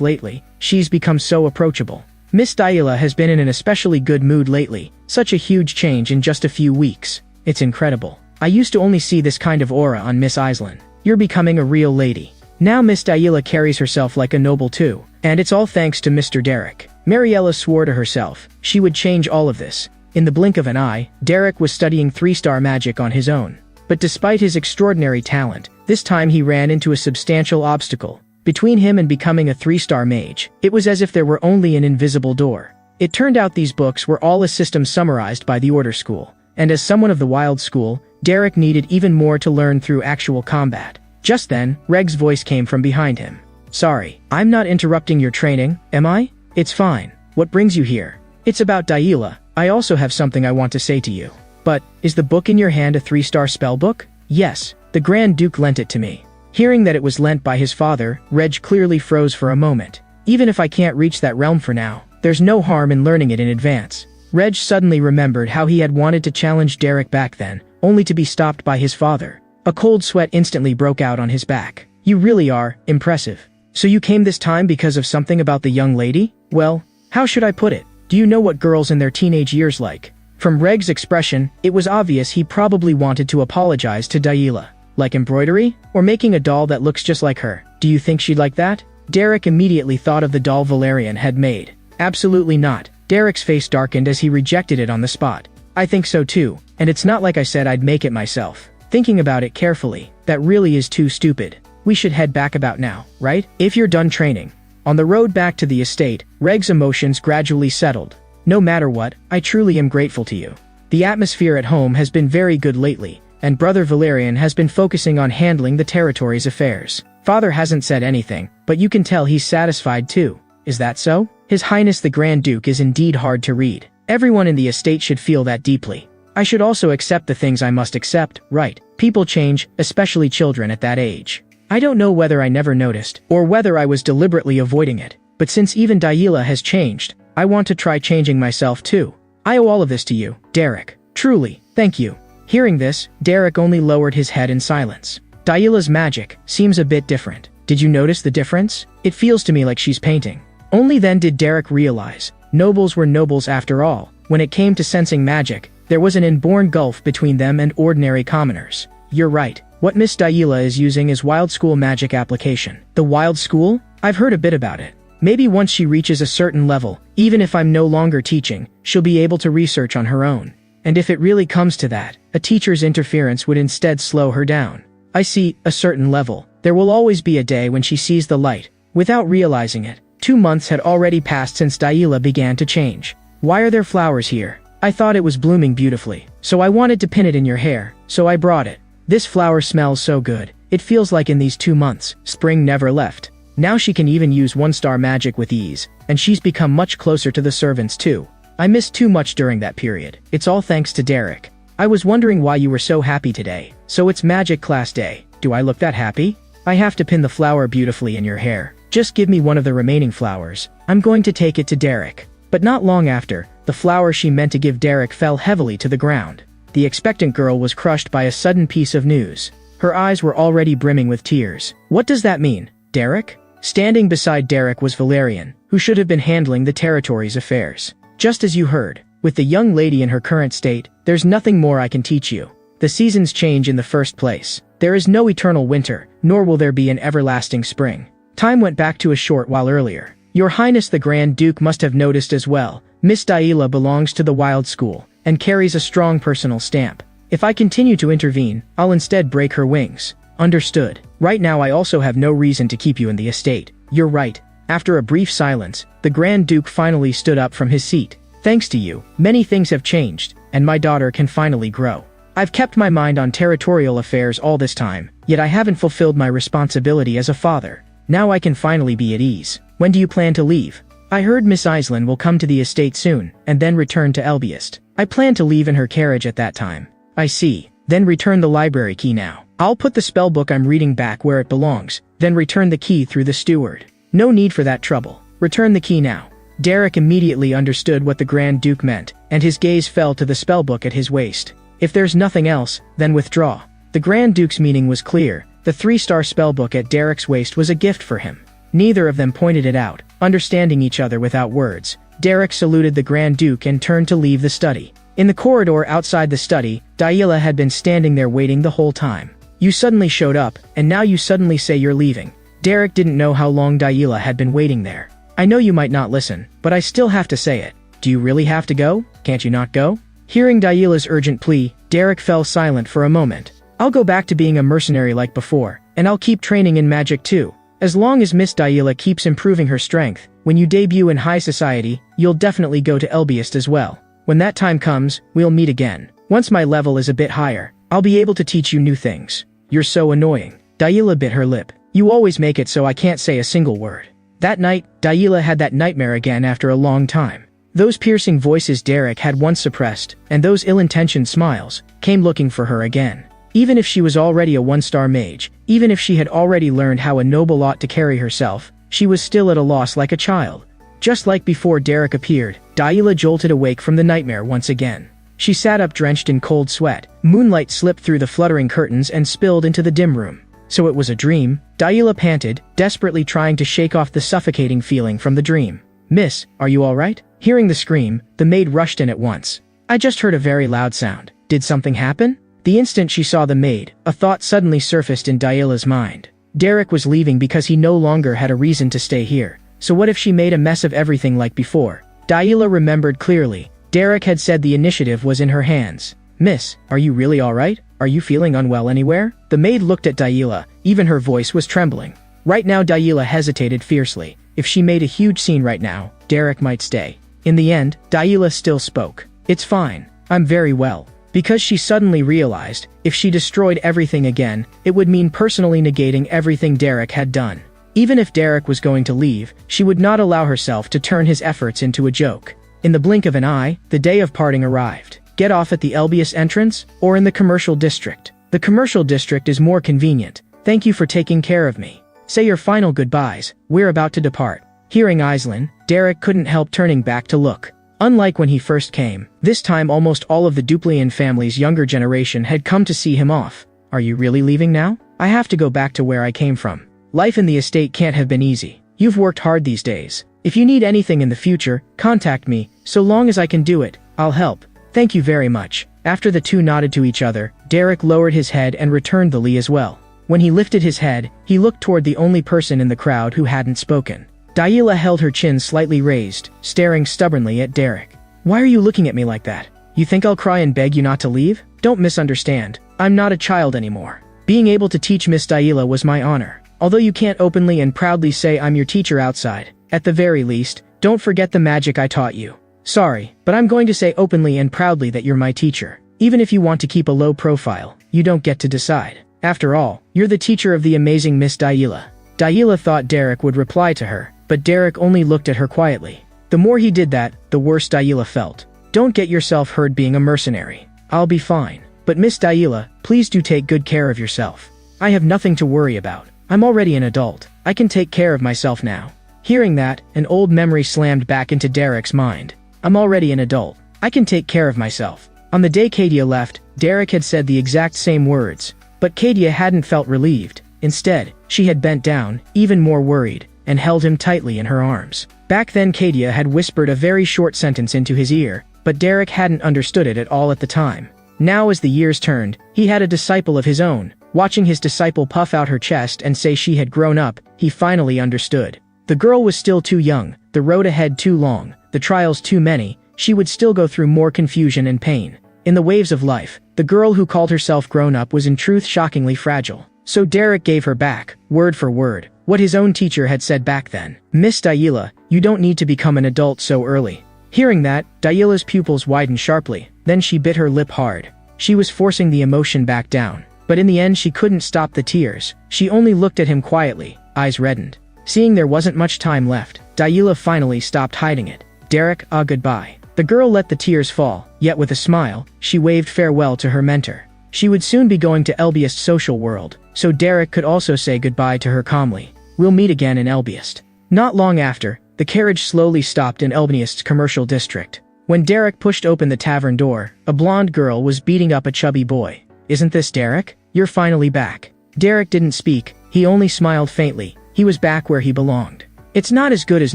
lately. She's become so approachable. Miss Dayila has been in an especially good mood lately. Such a huge change in just a few weeks. It's incredible. I used to only see this kind of aura on Miss Aislind. You're becoming a real lady. Now Miss Dayila carries herself like a noble too. And it's all thanks to Mr. Derek. Mariella swore to herself she would change all of this. In the blink of an eye, Derek was studying 3-star magic on his own. But despite his extraordinary talent, this time he ran into a substantial obstacle. Between him and becoming a 3-star mage, it was as if there were only an invisible door. It turned out these books were all a system summarized by the Order School, and as someone of the Wild School, Derek needed even more to learn through actual combat. Just then, Reg's voice came from behind him. "Sorry, I'm not interrupting your training, am I? It's fine. What brings you here?" "It's about Daila. I also have something I want to say to you." "But, is the book in your hand a 3-star spell book?" "Yes, the Grand Duke lent it to me." Hearing that it was lent by his father, Reg clearly froze for a moment. Even if I can't reach that realm for now, there's no harm in learning it in advance. Reg suddenly remembered how he had wanted to challenge Derek back then, only to be stopped by his father. A cold sweat instantly broke out on his back. "You really are impressive. So you came this time because of something about the young lady? Well, how should I put it? Do you know what girls in their teenage years like?" From Reg's expression, it was obvious he probably wanted to apologize to Daila. "Like embroidery? Or making a doll that looks just like her? Do you think she'd like that?" Derek immediately thought of the doll Valerian had made. "Absolutely not." Derek's face darkened as he rejected it on the spot. "I think so too, and it's not like I said I'd make it myself. Thinking about it carefully, that really is too stupid. We should head back about now, right? If you're done training." On the road back to the estate, Reg's emotions gradually settled. "No matter what, I truly am grateful to you. The atmosphere at home has been very good lately, and Brother Valerian has been focusing on handling the territory's affairs. Father hasn't said anything, but you can tell he's satisfied too. Is that so? His Highness the Grand Duke is indeed hard to read. Everyone in the estate should feel that deeply. I should also accept the things I must accept, right? People change, especially children at that age. I don't know whether I never noticed, or whether I was deliberately avoiding it, but since even Daila has changed, I want to try changing myself too. I owe all of this to you, Derek. Truly, thank you." Hearing this, Derek only lowered his head in silence. "Daila's magic seems a bit different. Did you notice the difference? It feels to me like she's painting." Only then did Derek realize, nobles were nobles after all. When it came to sensing magic, there was an inborn gulf between them and ordinary commoners. "You're right. What Miss Daila is using is Wild School magic application." "The Wild School? I've heard a bit about it. Maybe once she reaches a certain level, even if I'm no longer teaching, she'll be able to research on her own. And if it really comes to that, a teacher's interference would instead slow her down." "I see, a certain level. There will always be a day when she sees the light." Without realizing it, 2 months had already passed since Daila began to change. "Why are there flowers here? I thought it was blooming beautifully, so I wanted to pin it in your hair, so I brought it. This flower smells so good. It feels like in these 2 months, spring never left." Now she can even use 1-star magic with ease, and she's become much closer to the servants too. I missed too much during that period. It's all thanks to Derek. "I was wondering why you were so happy today. So it's magic class day. Do I look that happy? I have to pin the flower beautifully in your hair. Just give me one of the remaining flowers. I'm going to take it to Derek." But not long after, the flower she meant to give Derek fell heavily to the ground. The expectant girl was crushed by a sudden piece of news. Her eyes were already brimming with tears. "What does that mean, Derek?" Standing beside Derek was Valerian, who should have been handling the territory's affairs. "Just as you heard, with the young lady in her current state, there's nothing more I can teach you. The seasons change in the first place. There is no eternal winter, nor will there be an everlasting spring. Time went back to a short while earlier. Your Highness the Grand Duke must have noticed as well. Miss Daila belongs to the Wild School, and carries a strong personal stamp. If I continue to intervene, I'll instead break her wings." "Understood. Right now I also have no reason to keep you in the estate." "You're right." After a brief silence, the Grand Duke finally stood up from his seat. "Thanks to you, many things have changed, and my daughter can finally grow. I've kept my mind on territorial affairs all this time, yet I haven't fulfilled my responsibility as a father. Now I can finally be at ease. When do you plan to leave?" "I heard Miss Island will come to the estate soon, and then return to Elbiest. I plan to leave in her carriage at that time." "I see. Then return the library key now. I'll put the spellbook I'm reading back where it belongs, then return the key through the steward." "No need for that trouble. Return the key now." Derek immediately understood what the Grand Duke meant, and his gaze fell to the spellbook at his waist. "If there's nothing else, then withdraw." The Grand Duke's meaning was clear. The 3-star spellbook at Derek's waist was a gift for him. Neither of them pointed it out, understanding each other without words. Derek saluted the Grand Duke and turned to leave the study. In the corridor outside the study, Daila had been standing there waiting the whole time. "You suddenly showed up, and now you suddenly say you're leaving." Derek didn't know how long Daila had been waiting there. "I know you might not listen, but I still have to say it. Do you really have to go? Can't you not go?" Hearing Daila's urgent plea, Derek fell silent for a moment. "I'll go back to being a mercenary like before, and I'll keep training in magic too. As long as Miss Daila keeps improving her strength, when you debut in high society, you'll definitely go to Elbiest as well. When that time comes, we'll meet again. Once my level is a bit higher, I'll be able to teach you new things. You're so annoying. Daila bit her lip. You always make it so I can't say a single word. That night, Daila had that nightmare again after a long time. Those piercing voices Derek had once suppressed, and those ill-intentioned smiles, came looking for her again. Even if she was already a one-star mage, even if she had already learned how a noble ought to carry herself, she was still at a loss like a child. Just like before Derek appeared, Daila jolted awake from the nightmare once again. She sat up drenched in cold sweat. Moonlight slipped through the fluttering curtains and spilled into the dim room. So it was a dream? Daila panted, desperately trying to shake off the suffocating feeling from the dream. Miss, are you alright? Hearing the scream, the maid rushed in at once. I just heard a very loud sound. Did something happen? The instant she saw the maid, a thought suddenly surfaced in Daila's mind. Derek was leaving because he no longer had a reason to stay here. So what if she made a mess of everything like before? Daila remembered clearly. Derek had said the initiative was in her hands. Miss, are you really alright? Are you feeling unwell anywhere? The maid looked at Daila, even her voice was trembling. Right now Daila hesitated fiercely. If she made a huge scene right now, Derek might stay. In the end, Daila still spoke. It's fine. I'm very well. Because she suddenly realized, if she destroyed everything again, it would mean personally negating everything Derek had done. Even if Derek was going to leave, she would not allow herself to turn his efforts into a joke. In the blink of an eye, the day of parting arrived. Get off at the Elbius entrance, or in the commercial district. The commercial district is more convenient. Thank you for taking care of me. Say your final goodbyes, we're about to depart. Hearing Aislinn, Derek couldn't help turning back to look. Unlike when he first came, this time almost all of the Duplian family's younger generation had come to see him off. Are you really leaving now? I have to go back to where I came from. Life in the estate can't have been easy. You've worked hard these days. If you need anything in the future, contact me. So long as I can do it, I'll help. Thank you very much. After the two nodded to each other, Derek lowered his head and returned the lee as well. When he lifted his head, he looked toward the only person in the crowd who hadn't spoken. Daila held her chin slightly raised, staring stubbornly at Derek. Why are you looking at me like that? You think I'll cry and beg you not to leave? Don't misunderstand. I'm not a child anymore. Being able to teach Miss Daila was my honor. Although you can't openly and proudly say I'm your teacher outside, at the very least, don't forget the magic I taught you. Sorry, but I'm going to say openly and proudly that you're my teacher. Even if you want to keep a low profile, you don't get to decide. After all, you're the teacher of the amazing Miss Daila. Daila thought Derek would reply to her, but Derek only looked at her quietly. The more he did that, the worse Daila felt. Don't get yourself hurt being a mercenary. I'll be fine. But Miss Daila, please do take good care of yourself. I have nothing to worry about. I'm already an adult. I can take care of myself now. Hearing that, an old memory slammed back into Derek's mind. I'm already an adult. I can take care of myself. On the day Kadia left, Derek had said the exact same words. But Kadia hadn't felt relieved. Instead, she had bent down, even more worried, and held him tightly in her arms. Back then Kadia had whispered a very short sentence into his ear, but Derek hadn't understood it at all at the time. Now as the years turned, he had a disciple of his own. Watching his disciple puff out her chest and say she had grown up, he finally understood. The girl was still too young, the road ahead too long, the trials too many, she would still go through more confusion and pain. In the waves of life, the girl who called herself grown up was in truth shockingly fragile. So Derek gave her back, word for word, what his own teacher had said back then. Miss Daila, you don't need to become an adult so early. Hearing that, Daila's pupils widened sharply, then she bit her lip hard. She was forcing the emotion back down. But in the end she couldn't stop the tears. She only looked at him quietly, eyes reddened. Seeing there wasn't much time left, Daila finally stopped hiding it. Derek, goodbye. The girl let the tears fall, yet with a smile, she waved farewell to her mentor. She would soon be going to Elbiest's social world, so Derek could also say goodbye to her calmly. We'll meet again in Elbiest. Not long after, the carriage slowly stopped in Elbiest's commercial district. When Derek pushed open the tavern door, a blonde girl was beating up a chubby boy. Isn't this Derek? You're finally back. Derek didn't speak, he only smiled faintly. He was back where he belonged. It's not as good as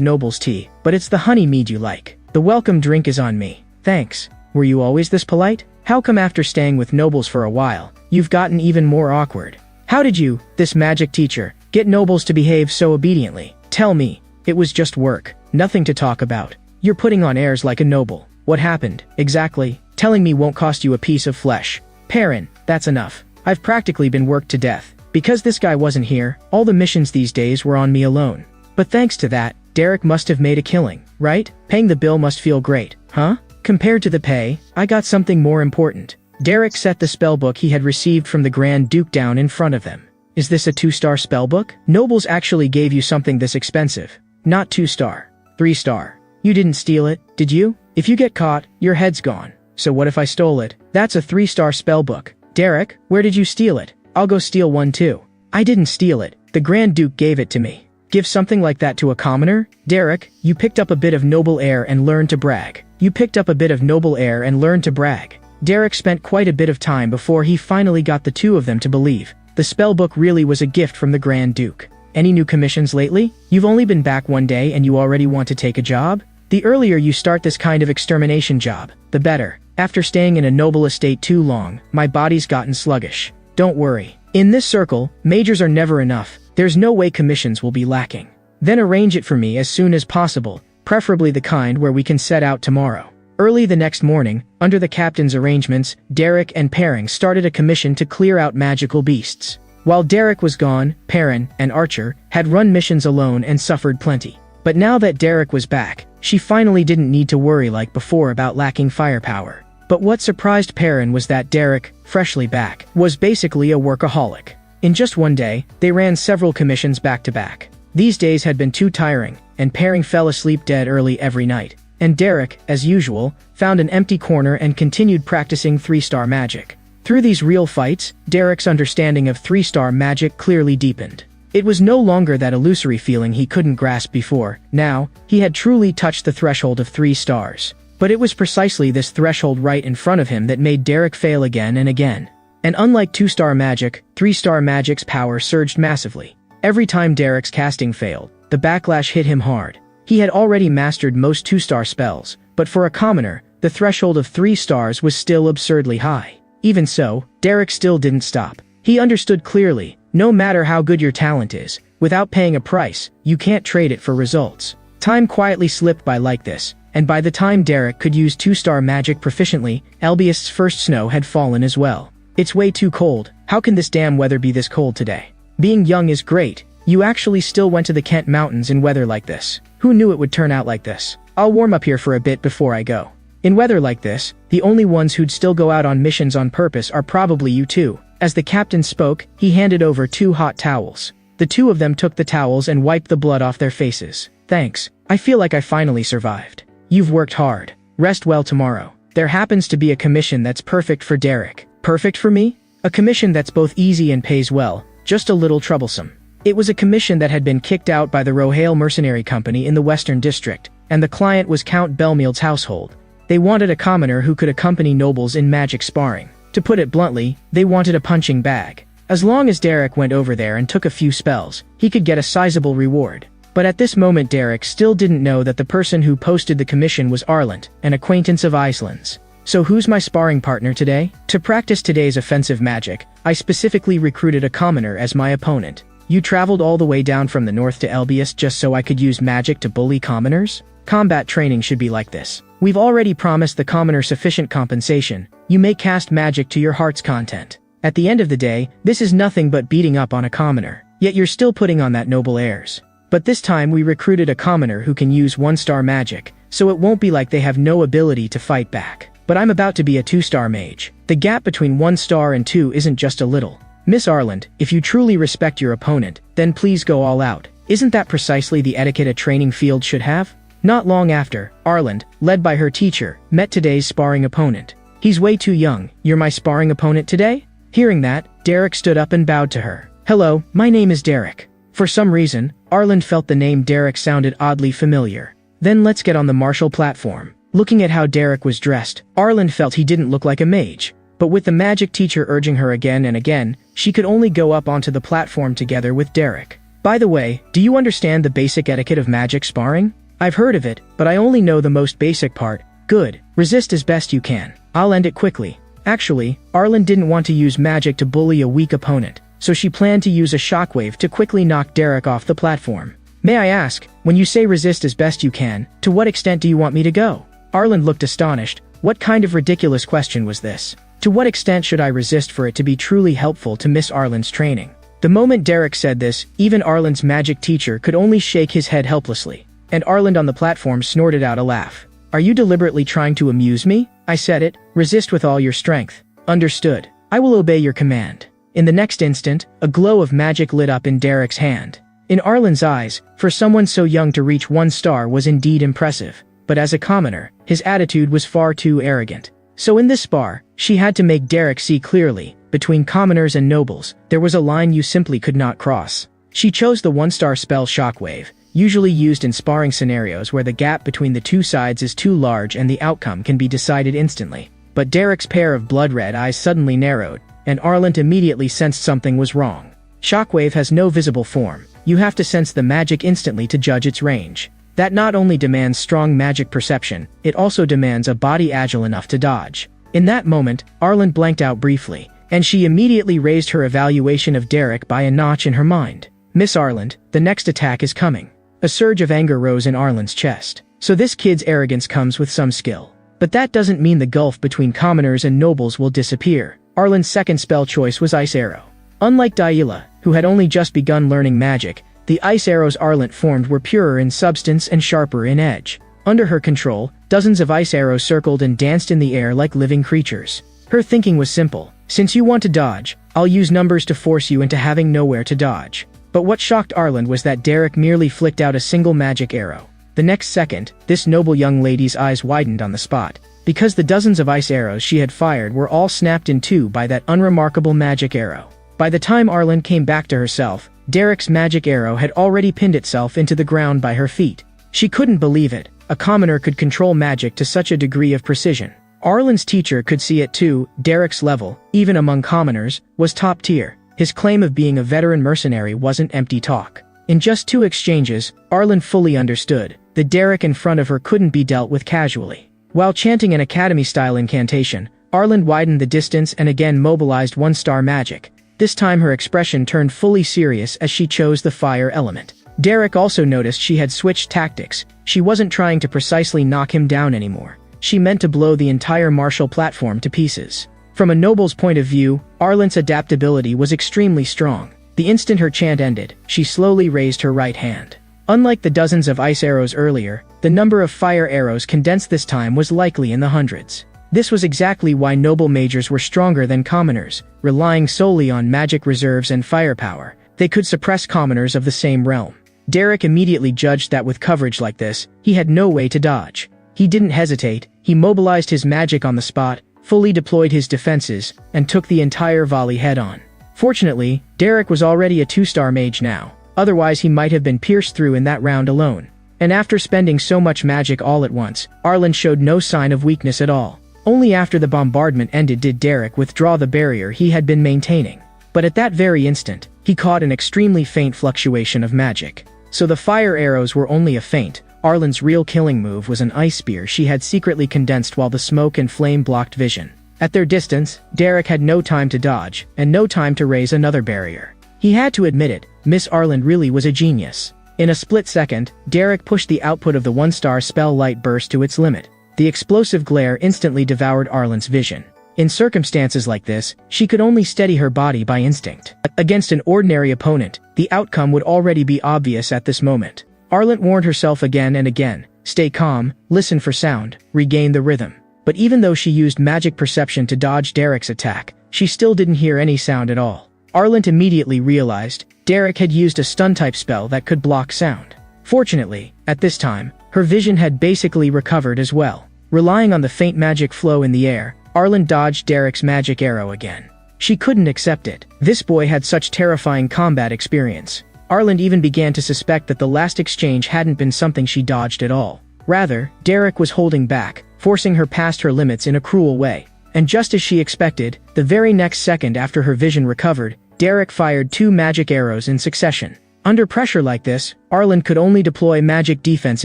Noble's tea, but it's the honey mead you like. The welcome drink is on me. Thanks. Were you always this polite? How come after staying with Nobles for a while, you've gotten even more awkward? How did you, this magic teacher, get Nobles to behave so obediently? Tell me. It was just work. Nothing to talk about. You're putting on airs like a noble. What happened, exactly? Telling me won't cost you a piece of flesh. Perrin, that's enough. I've practically been worked to death. Because this guy wasn't here, all the missions these days were on me alone. But thanks to that, Derek must have made a killing, right? Paying the bill must feel great, huh? Compared to the pay, I got something more important. Derek set the spellbook he had received from the Grand Duke down in front of them. Is this a 2-star spellbook? Nobles actually gave you something this expensive. Not 2-star. 3-star. You didn't steal it, did you? If you get caught, your head's gone. So what if I stole it? That's a 3-star spellbook. Derek, where did you steal it? I'll go steal one too. I didn't steal it. The Grand Duke gave it to me. Give something like that to a commoner? Derek, you picked up a bit of noble air and learned to brag. You picked up a bit of noble air and learned to brag. Derek spent quite a bit of time before he finally got the two of them to believe the spellbook really was a gift from the Grand Duke. Any new commissions lately? You've only been back one day and you already want to take a job? The earlier you start this kind of extermination job, the better. After staying in a noble estate too long, my body's gotten sluggish. Don't worry. In this circle, majors are never enough. There's no way commissions will be lacking. Then arrange it for me as soon as possible, preferably the kind where we can set out tomorrow. Early the next morning, under the captain's arrangements, Derek and Perrin started a commission to clear out magical beasts. While Derek was gone, Perrin, an archer, had run missions alone and suffered plenty. But now that Derek was back, she finally didn't need to worry like before about lacking firepower. But what surprised Perrin was that Derek, freshly back, was basically a workaholic. In just one day, they ran several commissions back to back. These days had been too tiring, and Perrin fell asleep dead early every night. And Derek, as usual, found an empty corner and continued practicing 3-star magic. Through these real fights, Derek's understanding of 3-star magic clearly deepened. It was no longer that illusory feeling he couldn't grasp before. Now, he had truly touched the threshold of 3 stars. But it was precisely this threshold right in front of him that made Derek fail again and again. And unlike 2-star magic, 3-star magic's power surged massively. Every time Derek's casting failed, the backlash hit him hard. He had already mastered most 2-star spells, but for a commoner, the threshold of 3 stars was still absurdly high. Even so, Derek still didn't stop. He understood clearly, no matter how good your talent is, without paying a price, you can't trade it for results. Time quietly slipped by like this, and by the time Derek could use 2-star magic proficiently, Albiust's first snow had fallen as well. It's way too cold. How can this damn weather be this cold today? Being young is great. You actually still went to the Kent Mountains in weather like this. Who knew it would turn out like this? I'll warm up here for a bit before I go. In weather like this, the only ones who'd still go out on missions on purpose are probably you two. As the captain spoke, he handed over 2 hot towels. The two of them took the towels and wiped the blood off their faces. Thanks. I feel like I finally survived. You've worked hard. Rest well tomorrow. There happens to be a commission that's perfect for Derek. Perfect for me? A commission that's both easy and pays well, just a little troublesome. It was a commission that had been kicked out by the Rohale Mercenary Company in the Western District, and the client was Count Belmield's household. They wanted a commoner who could accompany nobles in magic sparring. To put it bluntly, they wanted a punching bag. As long as Derek went over there and took a few spells, he could get a sizable reward. But at this moment Derek still didn't know that the person who posted the commission was Arland, an acquaintance of Iceland's. So who's my sparring partner today? To practice today's offensive magic, I specifically recruited a commoner as my opponent. You traveled all the way down from the north to Albiust just so I could use magic to bully commoners? Combat training should be like this. We've already promised the commoner sufficient compensation. You may cast magic to your heart's content. At the end of the day, this is nothing but beating up on a commoner. Yet you're still putting on that noble airs. But this time we recruited a commoner who can use 1-star magic, so it won't be like they have no ability to fight back. But I'm about to be a 2-star mage. The gap between 1 star and 2 isn't just a little. Miss Arland, if you truly respect your opponent, then please go all out. Isn't that precisely the etiquette a training field should have? Not long after, Arland, led by her teacher, met today's sparring opponent. He's way too young. You're my sparring opponent today? Hearing that, Derek stood up and bowed to her. Hello, my name is Derek. For some reason, Arland felt the name Derek sounded oddly familiar. Then let's get on the martial platform. Looking at how Derek was dressed, Arland felt he didn't look like a mage. But with the magic teacher urging her again and again, she could only go up onto the platform together with Derek. By the way, do you understand the basic etiquette of magic sparring? I've heard of it, but I only know the most basic part. Good. Resist as best you can. I'll end it quickly. Actually, Arland didn't want to use magic to bully a weak opponent, so she planned to use a shockwave to quickly knock Derek off the platform. May I ask, when you say resist as best you can, to what extent do you want me to go? Arland looked astonished. What kind of ridiculous question was this? To what extent should I resist for it to be truly helpful to Miss Arland's training? The moment Derek said this, even Arlen's magic teacher could only shake his head helplessly. And Arlen on the platform snorted out a laugh. "Are you deliberately trying to amuse me?" I said it. "Resist with all your strength." "Understood. I will obey your command." In the next instant, a glow of magic lit up in Derek's hand. In Arlen's eyes, for someone so young to reach 1 star was indeed impressive. But as a commoner, his attitude was far too arrogant. So in this spar, she had to make Derek see clearly, between commoners and nobles, there was a line you simply could not cross. She chose the 1-star spell Shockwave, usually used in sparring scenarios where the gap between the two sides is too large and the outcome can be decided instantly. But Derek's pair of blood-red eyes suddenly narrowed, and Arlen immediately sensed something was wrong. Shockwave has no visible form. You have to sense the magic instantly to judge its range. That not only demands strong magic perception, it also demands a body agile enough to dodge. In that moment, Arlen blanked out briefly, and she immediately raised her evaluation of Derek by a notch in her mind. "Miss Arlen, the next attack is coming." A surge of anger rose in Arlen's chest. So this kid's arrogance comes with some skill. But that doesn't mean the gulf between commoners and nobles will disappear. Arlen's second spell choice was Ice Arrow. Unlike Daila, who had only just begun learning magic, the ice arrows Arlen formed were purer in substance and sharper in edge. Under her control, dozens of ice arrows circled and danced in the air like living creatures. Her thinking was simple. Since you want to dodge, I'll use numbers to force you into having nowhere to dodge. But what shocked Arlen was that Derek merely flicked out a single magic arrow. The next second, this noble young lady's eyes widened on the spot, because the dozens of ice arrows she had fired were all snapped in two by that unremarkable magic arrow. By the time Arlen came back to herself, Derek's magic arrow had already pinned itself into the ground by her feet. She couldn't believe it. A commoner could control magic to such a degree of precision. Arlen's teacher could see it too. Derek's level, even among commoners, was top tier. His claim of being a veteran mercenary wasn't empty talk. In just 2 exchanges, Arlen fully understood. The Derek in front of her couldn't be dealt with casually. While chanting an academy-style incantation, Arlen widened the distance and again mobilized 1-star magic. This time her expression turned fully serious as she chose the fire element. Derek also noticed she had switched tactics. She wasn't trying to precisely knock him down anymore. She meant to blow the entire martial platform to pieces. From a noble's point of view, Arlen's adaptability was extremely strong. The instant her chant ended, she slowly raised her right hand. Unlike the dozens of ice arrows earlier, the number of fire arrows condensed this time was likely in the hundreds. This was exactly why noble majors were stronger than commoners. Relying solely on magic reserves and firepower, they could suppress commoners of the same realm. Derek immediately judged that with coverage like this, he had no way to dodge. He didn't hesitate. He mobilized his magic on the spot, fully deployed his defenses, and took the entire volley head-on. Fortunately, Derek was already a 2-star mage now. Otherwise he might have been pierced through in that round alone. And after spending so much magic all at once, Arlen showed no sign of weakness at all. Only after the bombardment ended did Derek withdraw the barrier he had been maintaining. But at that very instant, he caught an extremely faint fluctuation of magic. So the fire arrows were only a feint. Arlen's real killing move was an ice spear she had secretly condensed while the smoke and flame blocked vision. At their distance, Derek had no time to dodge, and no time to raise another barrier. He had to admit it, Miss Arlen really was a genius. In a split second, Derek pushed the output of the 1-star spell light burst to its limit. The explosive glare instantly devoured Arlen's vision. In circumstances like this, she could only steady her body by instinct. Against an ordinary opponent, the outcome would already be obvious at this moment. Arlen warned herself again and again, stay calm, listen for sound, regain the rhythm. But even though she used magic perception to dodge Derek's attack, she still didn't hear any sound at all. Arlen immediately realized Derek had used a stun-type spell that could block sound. Fortunately, at this time, her vision had basically recovered as well. Relying on the faint magic flow in the air, Arlen dodged Derek's magic arrow again. She couldn't accept it. This boy had such terrifying combat experience. Arlen even began to suspect that the last exchange hadn't been something she dodged at all. Rather, Derek was holding back, forcing her past her limits in a cruel way. And just as she expected, the very next second after her vision recovered, Derek fired 2 magic arrows in succession. Under pressure like this, Arlen could only deploy magic defense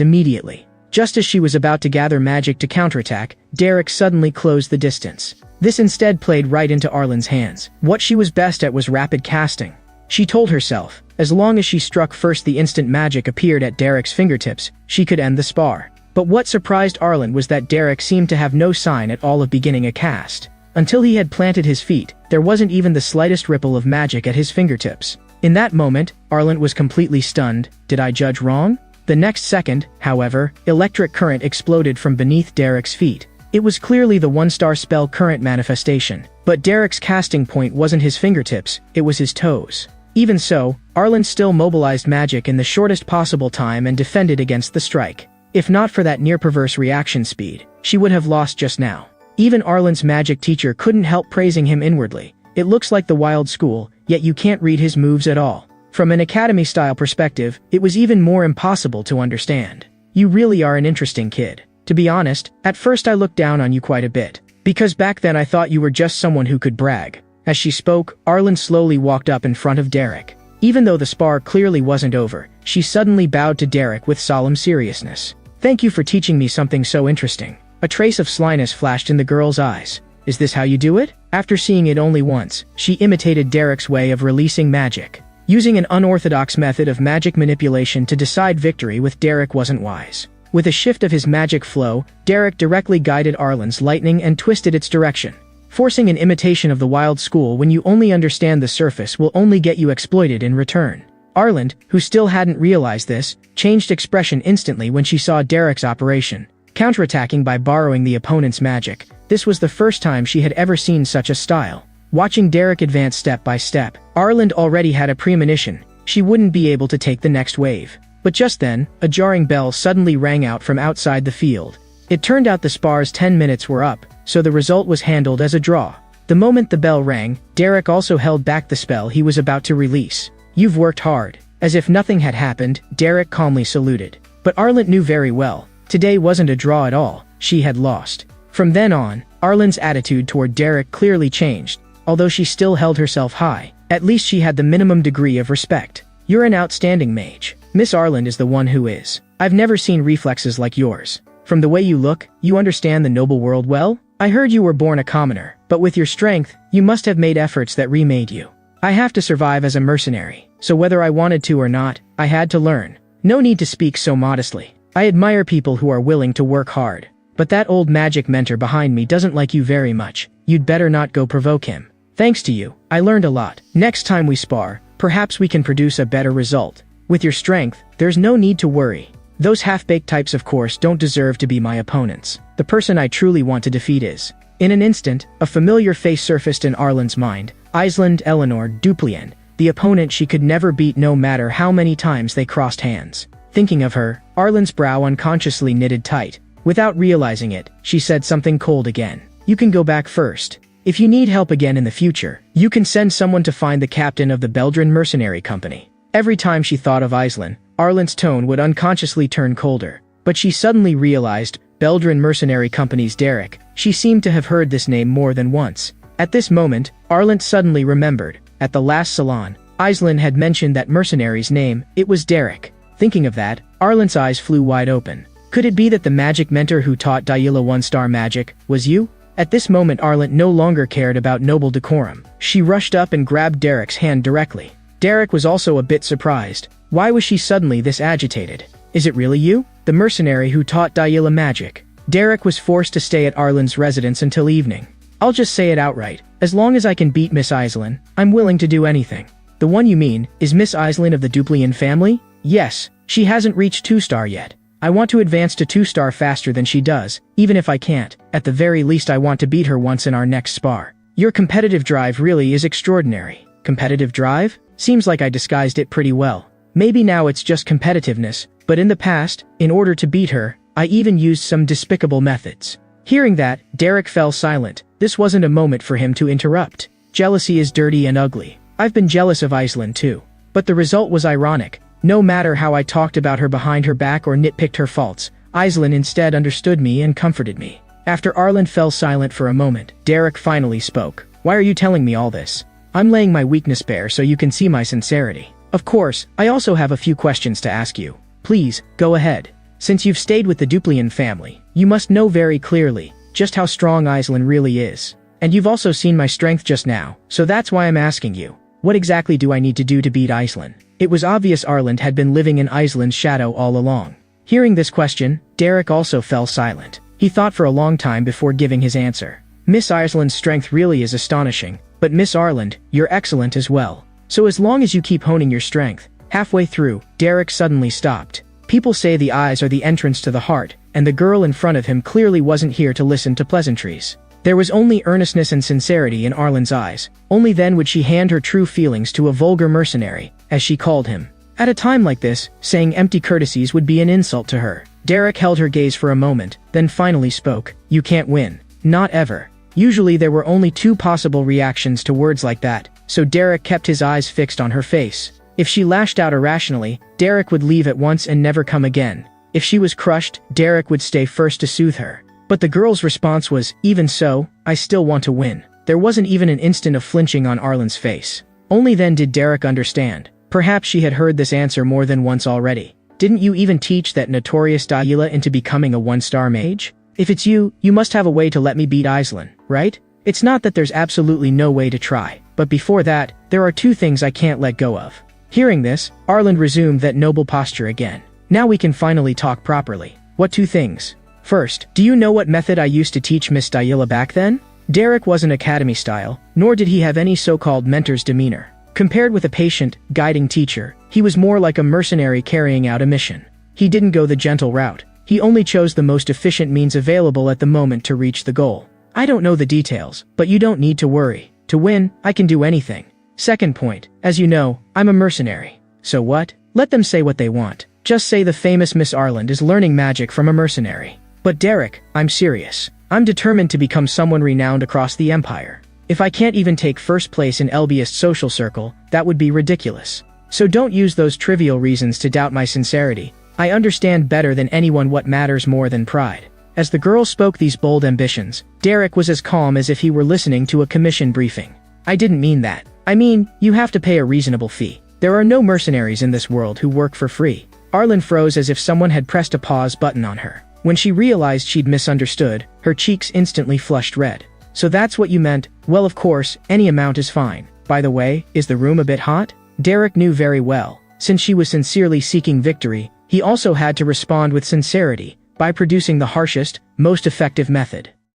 immediately. Just as she was about to gather magic to counterattack, Derek suddenly closed the distance. This instead played right into Arlen's hands. What she was best at was rapid casting. She told herself, as long as she struck first the instant magic appeared at Derek's fingertips, she could end the spar. But what surprised Arlen was that Derek seemed to have no sign at all of beginning a cast. Until he had planted his feet, there wasn't even the slightest ripple of magic at his fingertips. In that moment, Arlen was completely stunned. Did I judge wrong? The next second, however, electric current exploded from beneath Derek's feet. It was clearly the one-star spell current manifestation. But Derek's casting point wasn't his fingertips, it was his toes. Even so, Arlen still mobilized magic in the shortest possible time and defended against the strike. If not for that near-perverse reaction speed, she would have lost just now. Even Arlen's magic teacher couldn't help praising him inwardly. It looks like the wild school, yet you can't read his moves at all. From an academy-style perspective, it was even more impossible to understand. You really are an interesting kid. To be honest, at first I looked down on you quite a bit. Because back then I thought you were just someone who could brag. As she spoke, Arlen slowly walked up in front of Derek. Even though the spar clearly wasn't over, she suddenly bowed to Derek with solemn seriousness. Thank you for teaching me something so interesting. A trace of slyness flashed in the girl's eyes. Is this how you do it? After seeing it only once, she imitated Derek's way of releasing magic. Using an unorthodox method of magic manipulation to decide victory with Derek wasn't wise. With a shift of his magic flow, Derek directly guided Arlen's lightning and twisted its direction. Forcing an imitation of the wild school when you only understand the surface will only get you exploited in return. Arlen, who still hadn't realized this, changed expression instantly when she saw Derek's operation. Counterattacking by borrowing the opponent's magic, this was the first time she had ever seen such a style. Watching Derek advance step by step, Arlen already had a premonition. She wouldn't be able to take the next wave. But just then, a jarring bell suddenly rang out from outside the field. It turned out the spar's 10 minutes were up, so the result was handled as a draw. The moment the bell rang, Derek also held back the spell he was about to release. You've worked hard. As if nothing had happened, Derek calmly saluted. But Arlen knew very well, today wasn't a draw at all, she had lost. From then on, Arlen's attitude toward Derek clearly changed. Although she still held herself high, at least she had the minimum degree of respect. You're an outstanding mage. Miss Arlen is the one who is. I've never seen reflexes like yours. From the way you look, you understand the noble world well? I heard you were born a commoner, but with your strength, you must have made efforts that remade you. I have to survive as a mercenary, so whether I wanted to or not, I had to learn. No need to speak so modestly. I admire people who are willing to work hard. But that old magic mentor behind me doesn't like you very much. You'd better not go provoke him. Thanks to you, I learned a lot. Next time we spar, perhaps we can produce a better result. With your strength, there's no need to worry. Those half-baked types of course don't deserve to be my opponents. The person I truly want to defeat is. In an instant, a familiar face surfaced in Arlen's mind. Island Eleanor Duplien, the opponent she could never beat no matter how many times they crossed hands. Thinking of her, Arlen's brow unconsciously knitted tight. Without realizing it, she said something cold again. You can go back first. If you need help again in the future, you can send someone to find the captain of the Beldrin Mercenary Company. Every time she thought of Island, Arlen's tone would unconsciously turn colder. But she suddenly realized, Beldrin Mercenary Company's Derek. She seemed to have heard this name more than once. At this moment, Arlen suddenly remembered. At the last salon, Island had mentioned that mercenary's name. It was Derek. Thinking of that, Arlen's eyes flew wide open. Could it be that the magic mentor who taught Dayila one-star magic was you? At this moment Arlen no longer cared about noble decorum. She rushed up and grabbed Derek's hand directly. Derek was also a bit surprised. Why was she suddenly this agitated? Is it really you? The mercenary who taught Dayila magic. Derek was forced to stay at Arlen's residence until evening. I'll just say it outright. As long as I can beat Miss Island, I'm willing to do anything. The one you mean, is Miss Island of the Duplien family? Yes, she hasn't reached 2-star yet. I want to advance to 2-star faster than she does, even if I can't. At the very least I want to beat her once in our next spar. Your competitive drive really is extraordinary. Competitive drive? Seems like I disguised it pretty well. Maybe now it's just competitiveness, but in the past, in order to beat her, I even used some despicable methods. Hearing that, Derek fell silent. This wasn't a moment for him to interrupt. Jealousy is dirty and ugly. I've been jealous of Island too. But the result was ironic. No matter how I talked about her behind her back or nitpicked her faults, Island instead understood me and comforted me. After Arlen fell silent for a moment, Derek finally spoke. Why are you telling me all this? I'm laying my weakness bare so you can see my sincerity. Of course, I also have a few questions to ask you. Please, go ahead. Since you've stayed with the Duplien family, you must know very clearly just how strong Island really is. And you've also seen my strength just now, so that's why I'm asking you. What exactly do I need to do to beat Island? It was obvious Arlen had been living in Island's shadow all along. Hearing this question, Derek also fell silent. He thought for a long time before giving his answer. Miss Island's strength really is astonishing, but Miss Arland, you're excellent as well. So as long as you keep honing your strength. Halfway through, Derek suddenly stopped. People say the eyes are the entrance to the heart, and the girl in front of him clearly wasn't here to listen to pleasantries. There was only earnestness and sincerity in Arlen's eyes. Only then would she hand her true feelings to a vulgar mercenary, as she called him. At a time like this, saying empty courtesies would be an insult to her. Derek held her gaze for a moment, then finally spoke. You can't win. Not ever. Usually there were only two possible reactions to words like that, so Derek kept his eyes fixed on her face. If she lashed out irrationally, Derek would leave at once and never come again. If she was crushed, Derek would stay first to soothe her. But the girl's response was, even so, I still want to win. There wasn't even an instant of flinching on Arlen's face. Only then did Derek understand. Perhaps she had heard this answer more than once already. Didn't you even teach that notorious Dahlia into becoming a one-star mage? If it's you, you must have a way to let me beat Aislinn, right? It's not that there's absolutely no way to try. But before that, there are two things I can't let go of. Hearing this, Arlen resumed that noble posture again. Now we can finally talk properly. What two things? First, do you know what method I used to teach Miss Dahlia back then? Derek wasn't academy style, nor did he have any so-called mentor's demeanor. Compared with a patient, guiding teacher, he was more like a mercenary carrying out a mission. He didn't go the gentle route. He only chose the most efficient means available at the moment to reach the goal. I don't know the details, but you don't need to worry. To win, I can do anything. Second point, as you know, I'm a mercenary. So what? Let them say what they want. Just say the famous Miss Arlen is learning magic from a mercenary. But Derek, I'm serious. I'm determined to become someone renowned across the empire. If I can't even take first place in Elbiest's social circle, that would be ridiculous. So don't use those trivial reasons to doubt my sincerity. I understand better than anyone what matters more than pride. As the girl spoke these bold ambitions, Derek was as calm as if he were listening to a commission briefing. I didn't mean that. I mean, you have to pay a reasonable fee. There are no mercenaries in this world who work for free. Arlen froze as if someone had pressed a pause button on her. When she realized she'd misunderstood, her cheeks instantly flushed red. So that's what you meant? Well, of course, any amount is fine. By the way, is the room a bit hot? Derek knew very well. Since she was sincerely seeking victory, he also had to respond with sincerity, by producing the harshest, most effective method.